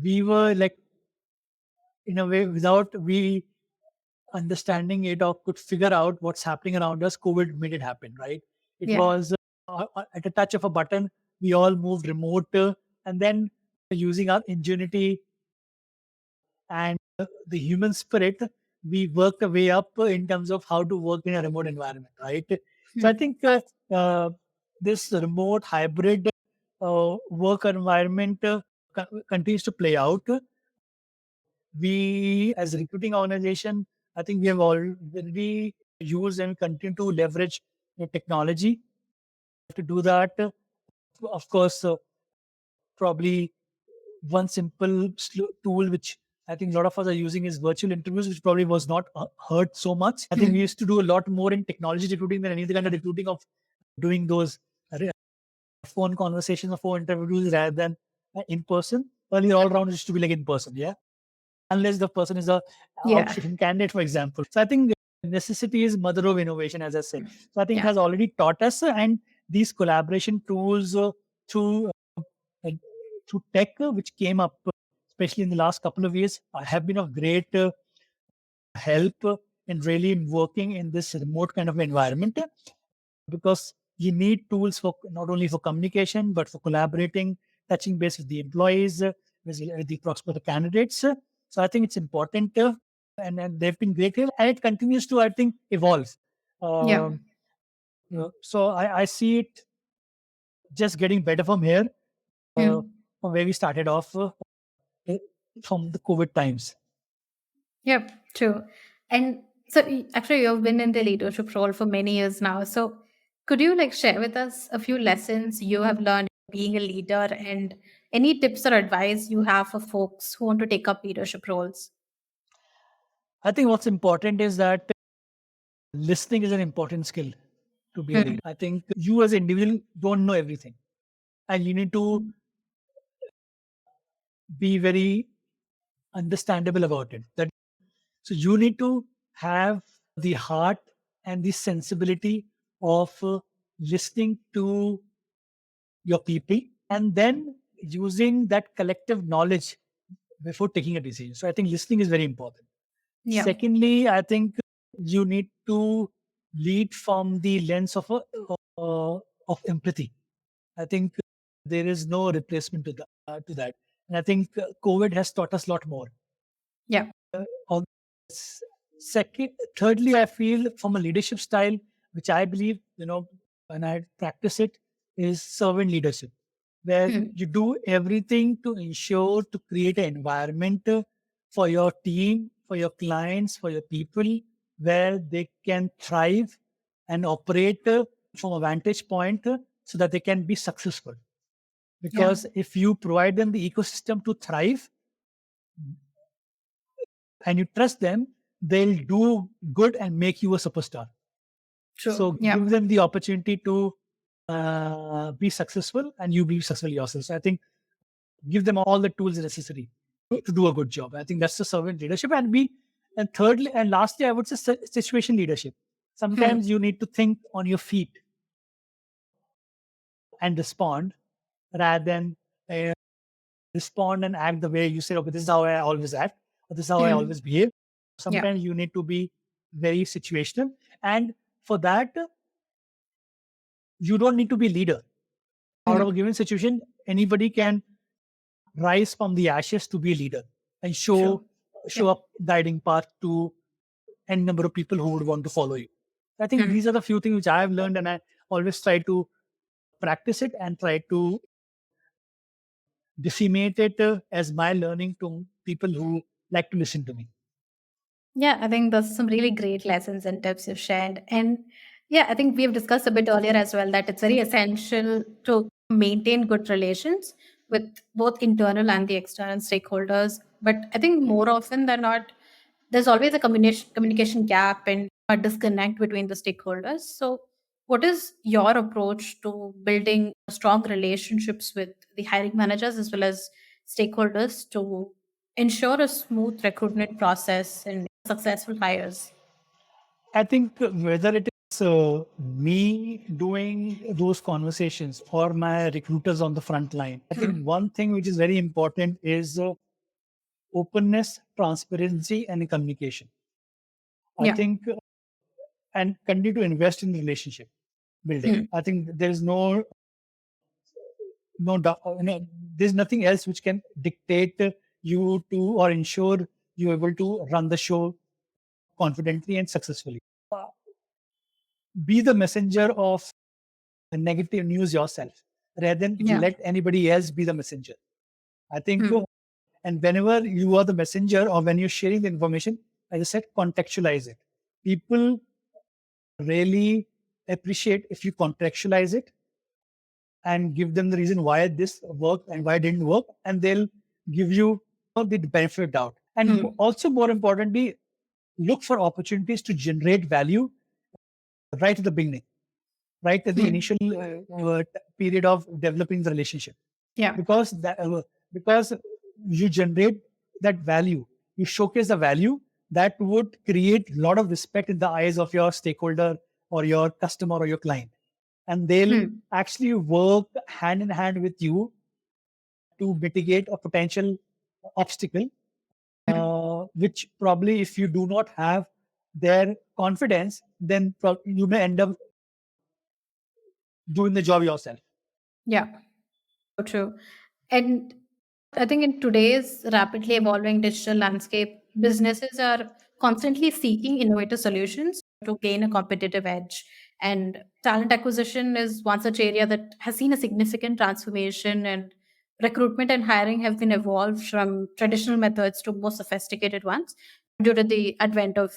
we were like, in a way, without we understanding it or could figure out what's happening around us, COVID made it happen, right? It Yeah. was at a touch of a button, we all moved remote, and then using our ingenuity and the human spirit, we worked our way up in terms of how to work in a remote environment, right? So I Hmm. think uh, this remote hybrid work environment continues to play out. We, as a recruiting organization, I think we have already used and continue to leverage technology to do that. Of course, probably one simple tool which I think a lot of us are using is virtual interviews, which probably was not heard so much. I think we Hmm. used to do a lot more in technology recruiting than any other kind of recruiting of doing those phone conversations or phone interviews rather than in person. Earlier, all round used to be like in person, yeah, unless the person is a Yeah. outstanding candidate, for example. So I think necessity is mother of innovation, as I said. So I think it Yeah. has already taught us, and these collaboration tools through uh, through tech, which came up, especially in the last couple of years, have been of great help in really working in this remote kind of environment because you need tools for not only for communication but for collaborating, touching base with the employees, with the prospective candidates. So I think it's important, and they've been great here, and it continues to, I think, evolve. Yeah. Um, so I see it just getting better from here, uh, Hmm. from where we started off uh, from the COVID times. Yep. True. And so, actually, you've been in the leadership role for many years now. So, could you like share with us a few lessons you have learned being a leader and any tips or advice you have for folks who want to take up leadership roles? I think what's important is that listening is an important skill to be a Hmm. leader. I think you as an individual don't know everything, and you need to be very understandable about it. That so you need to have the heart and the sensibility of listening to your people and then using that collective knowledge before taking a decision. So I think listening is very important. Yeah. Secondly, I think you need to lead from the lens of of empathy. I think there is no replacement to that, and I think COVID has taught us a lot more. Yeah. All second, thirdly, I feel from a leadership style, which I believe, when I practice it, is servant leadership, where Hmm. you do everything to ensure to create an environment for your team, for your clients, for your people, where they can thrive and operate from a vantage point so that they can be successful. Yeah. Because if you provide them the ecosystem to thrive, and you trust them, they'll do good and make you a superstar. True. So Yeah. give them the opportunity to be successful and you be successful yourself. So I think give them all the tools necessary to do a good job. I think that's the servant leadership. And thirdly and lastly, I would say situation leadership. Hmm. Sometimes you need to think on your feet and respond rather than uh, respond and act the way you say, okay, this is how I always act, or this is how I Hmm. always behave. Yeah. Sometimes you need to be very situational. And for that, you don't need to be leader. Out of a given situation, anybody can rise from the ashes to be a leader and True. Yeah. show up guiding path to n number of people who would want to follow you. I think these are the few things which I have learned, and I always try to practice it and try to disseminate it as my learning to people who like to listen to me. Yeah, I think those are some really great lessons and tips you've shared. And yeah, I think we've discussed a bit earlier as well that it's very essential to maintain good relations with both internal and the external stakeholders. But I think more often than not, there's always a communication gap and a disconnect between the stakeholders. So, what is your approach to building strong relationships with the hiring managers as well as stakeholders to ensure a smooth recruitment process and successful hires? I think whether it is me doing those conversations or my recruiters on the front line, I think one thing which is very important is openness, transparency, and communication. I Yeah. think and continue to invest in relationship building. Hmm. I think there is there's nothing else which can dictate you to or ensure you're able to run the show confidently and successfully. Be the messenger of negative news yourself rather than Yeah. let anybody else be the messenger. I think, Hmm. and whenever you are the messenger or when you're sharing the information, as I said, contextualize it. People really appreciate if you contextualize it and give them the reason why this worked and why it didn't work, and they'll give you the benefit of doubt. And Hmm. also, more importantly, look for opportunities to generate value right at the beginning, right at the Hmm. initial period of developing the relationship, Yeah. because because you generate that value, you showcase the value that would create a lot of respect in the eyes of your stakeholder or your customer or your client, and they'll Hmm. actually work hand in hand with you to mitigate a potential obstacle, Hmm. which probably if you do not have their confidence, then you may end up doing the job yourself. Yeah. So true. And I think in today's rapidly evolving digital landscape, businesses are constantly seeking innovative solutions to gain a competitive edge. And talent acquisition is one such area that has seen a significant transformation, and recruitment and hiring have been evolved from traditional methods to more sophisticated ones due to the advent of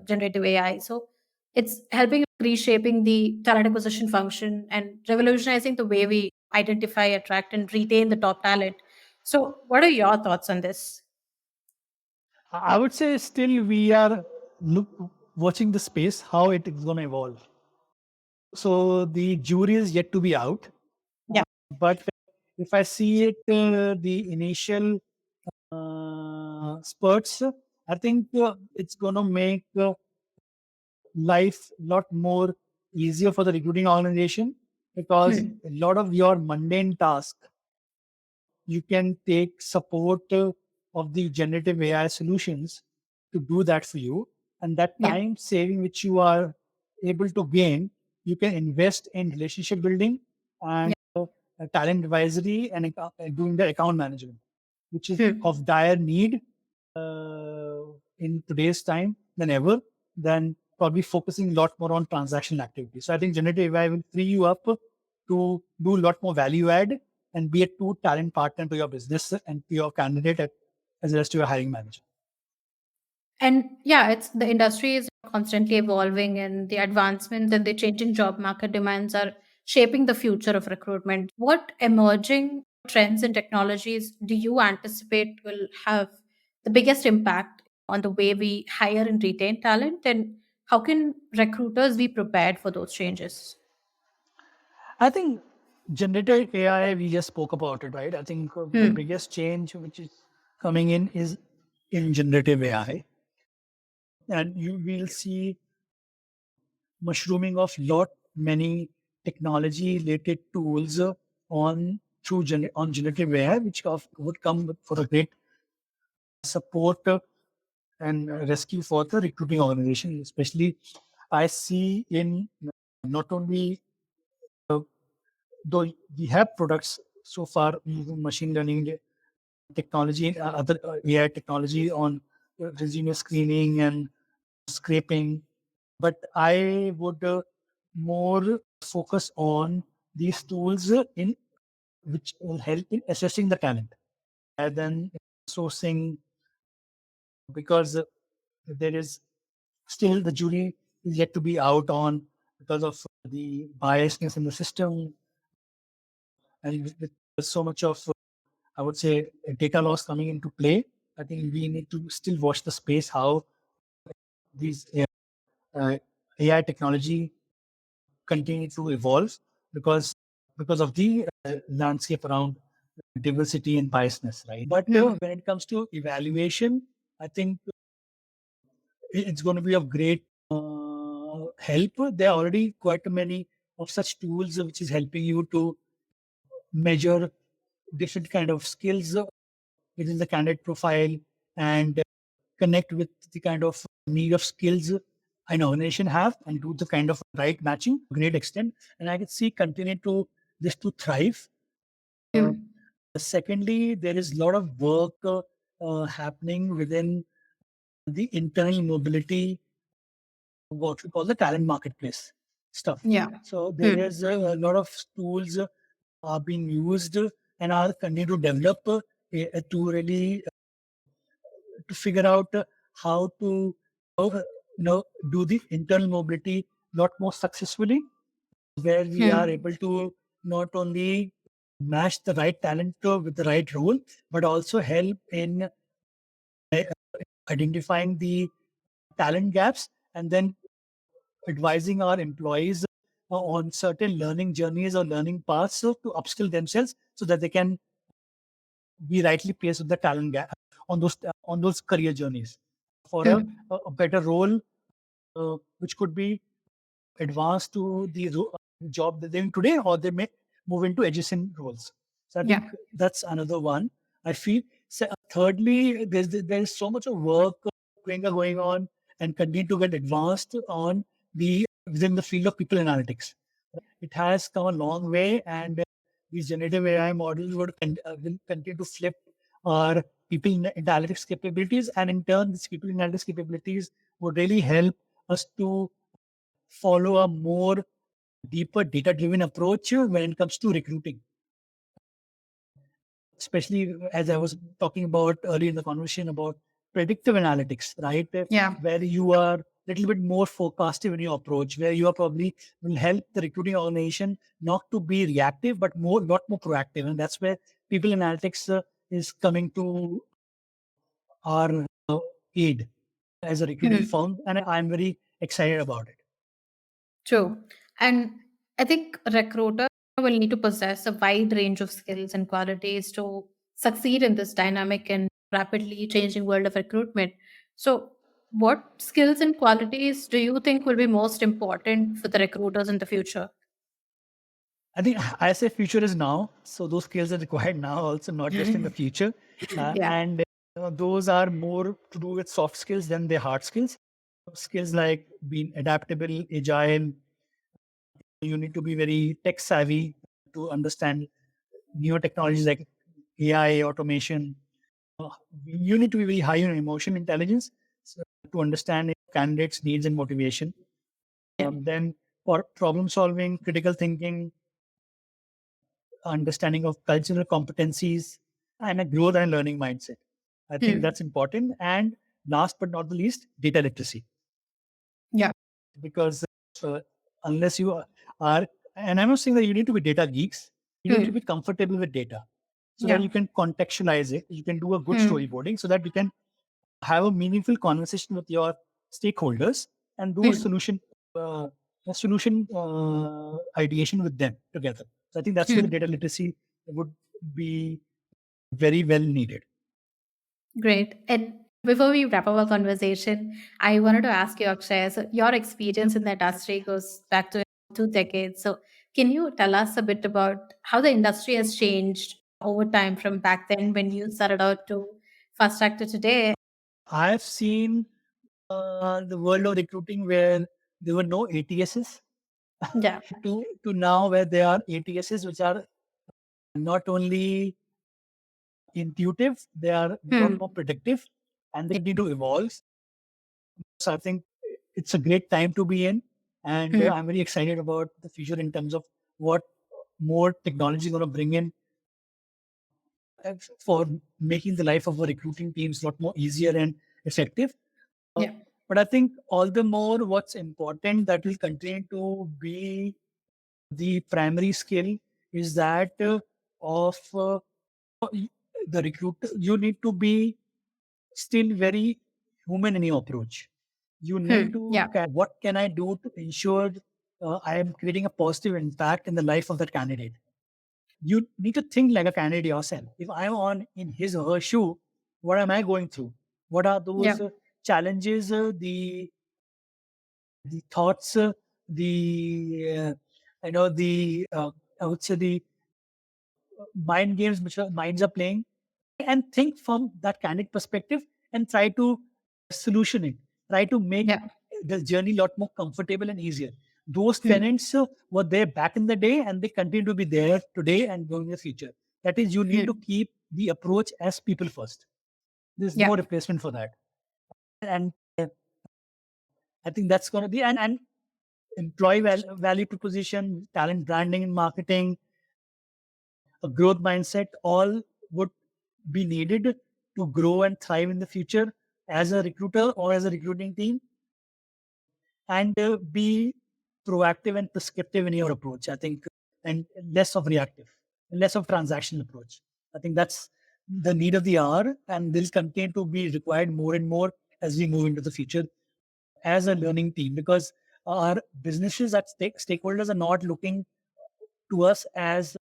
generative AI. So it's helping reshaping the talent acquisition function and revolutionizing the way we identify, attract, and retain the top talent. So, what are your thoughts on this? I would say still we are watching the space, how it is going to evolve. So the jury is yet to be out. Yeah. But if I see it, the initial spurts, I think it's going to make life a lot more easier for the recruiting organization, because Hmm. a lot of your mundane tasks you can take support of the generative AI solutions to do that for you. And that Yeah. time saving which you are able to gain, you can invest in relationship building and Yeah. talent advisory and doing the account management, which is Hmm. of dire need uh, in today's time than ever, than probably focusing a lot more on transactional activity. So I think generative AI will free you up to do a lot more value add and be a true talent partner to your business and to your candidate as well as to your hiring manager. And yeah, it's the industry is constantly evolving, and the advancements and the changing job market demands are shaping the future of recruitment. What emerging trends and technologies do you anticipate will have the biggest impact on the way we hire and retain talent? And how can recruiters be prepared for those changes? I think generative AI, we just spoke about it, right? I think the Hmm. biggest change which is coming in is in generative AI. And you will see mushrooming of lot many technology related tools on on generative AI, which would come for a great support and rescue for the recruiting organization. Especially, I see in not only though we have products so far using machine learning technology, other AI technology on resume screening and scraping, but I would more focus on these tools in which will help in assessing the talent rather than sourcing, because there is still the jury is yet to be out on because of the biasness in the system, and with so much of I would say data loss coming into play. I think we need to still watch the space how these uh, AI technology continue to evolve, because of the landscape around diversity and biasness, right? But when it comes to evaluation, I think it's going to be of great help. There are already quite many of such tools which is helping you to measure different kind of skills within the candidate profile and connect with the kind of need of skills an organization have and do the kind of right matching to a great extent. And I can see continue to this to thrive. Secondly, there is a lot of work happening within the internal mobility, what we call the talent marketplace stuff. Yeah. So there is a lot of tools are being used and are continuing to develop to really to figure out how to do the internal mobility a lot more successfully, where we are able to not only match the right talent with the right role, but also help in uh, identifying the talent gaps and then advising our employees on certain learning journeys or learning paths to upskill themselves so that they can be rightly placed with the talent gap on those career journeys for a better role, which could be advanced to the job that they're in today, or they may move into adjacent roles. So I think that's another one. I feel. So, thirdly, there's so much of work going on and continue to get advanced on the within the field of people analytics. It has come a long way, and these generative AI models will continue to flip our people analytics capabilities, and in turn, these people analytics capabilities would really help us to follow a more deeper data driven approach when it comes to recruiting, especially as I was talking about earlier in the conversation about predictive analytics, right? Where you are a little bit more forecastive in your approach, where you are probably will help the recruiting organization not to be reactive, but lot more proactive. And that's where people analytics is coming to our aid as a recruiting firm. And I'm very excited about it. True. And I think a recruiter will need to possess a wide range of skills and qualities to succeed in this dynamic and rapidly changing world of recruitment. So, what skills and qualities do you think will be most important for the recruiters in the future? I think I say future is now. So those skills are required now, also not just in the future. Yeah. And those are more to do with soft skills than the hard skills. Skills like being adaptable, agile. You need to be very tech savvy to understand newer technologies like AI, automation. Uh, You need to be very high on emotion intelligence to understand candidates' needs and motivation. Then for problem solving, critical thinking, understanding of cultural competencies, and a growth and learning mindset. I think that's important. And last but not the least, data literacy. Yeah. Because uh, unless you are, and I'm not saying that you need to be data geeks, you need to be comfortable with data so that you can contextualize it. You can do a good storyboarding so that you can have a meaningful conversation with your stakeholders and do uh, a solution ideation with them together. So I think that's where the data literacy would be very well needed. Great. And before we wrap up our conversation, I wanted to ask you, Akshay, so your experience in the industry goes back to 2 decades. So can you tell us a bit about how the industry has changed over time from back then when you started out to fast track to today? I've seen the world of recruiting where there were no ATSs. Yeah. to now where there are ATSs which are not only intuitive, they are a lot Hmm. more predictive, and they need to evolve. So I think it's a great time to be in, and Hmm. I'm very excited about the future in terms of what more technology is going to bring in for making the life of our recruiting teams a lot more easier and effective. Uh, Yeah. but I think all the more what's important that will continue to be the primary skill is that of the recruiter. You need to be still very human in your approach. You need Hmm. to Yeah. what can I do to ensure I am creating a positive impact in the life of that candidate. You need to think like a candidate yourself. If I'm on in his or her shoe, what am I going through? What are Yeah. those challenges, the thoughts, I know the I would say the mind games which our minds are playing, and think from that candid perspective and try to solution it, try to make Yeah. the journey a lot more comfortable and easier. Those Hmm. tenants were there back in the day and they continue to be there today and going in the future. That is, you need to Hmm. keep the approach as people first. There's Yeah. no replacement for that. And I think that's going to be, and employee value proposition, talent branding and marketing, a growth mindset, all would be needed to grow and thrive in the future as a recruiter or as a recruiting team, and be proactive and prescriptive in your approach. I think, and less of reactive, less of transactional approach. I think that's the need of the hour, and this continue to be required more and more as we move into the future as a learning team, because our businesses at stakeholders are not looking to us as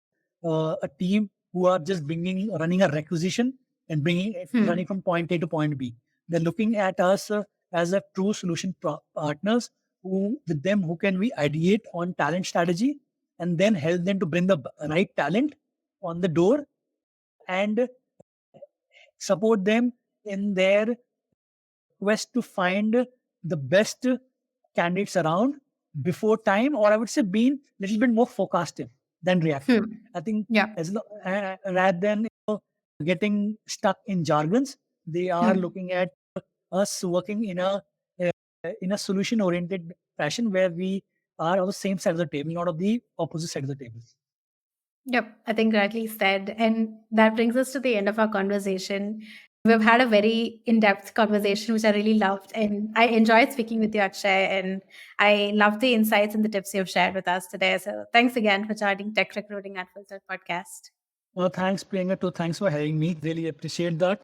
a team who are just running a requisition and bringing it, running Hmm. from point A to point B. They're looking at us as a true solution partners who, with them, who can we ideate on talent strategy and then help them to bring the right talent on the door and support them in their quest to find the best candidates around before time, or I would say being a little bit more forecastive than reactive. Hmm. I think Yeah. rather than getting stuck in jargons, they are Hmm. looking at us working in a solution oriented fashion where we are on the same side of the table, not on the opposite side of the table. Yep, I think rightly said. And that brings us to the end of our conversation. We've had a very in depth conversation, which I really loved. And I enjoyed speaking with you, Akshay. And I love the insights and the tips you've shared with us today. So thanks again for joining Tech Recruiting Unfiltered podcast. Thanks, Priyanka, too. Thanks for having me. Really appreciate that.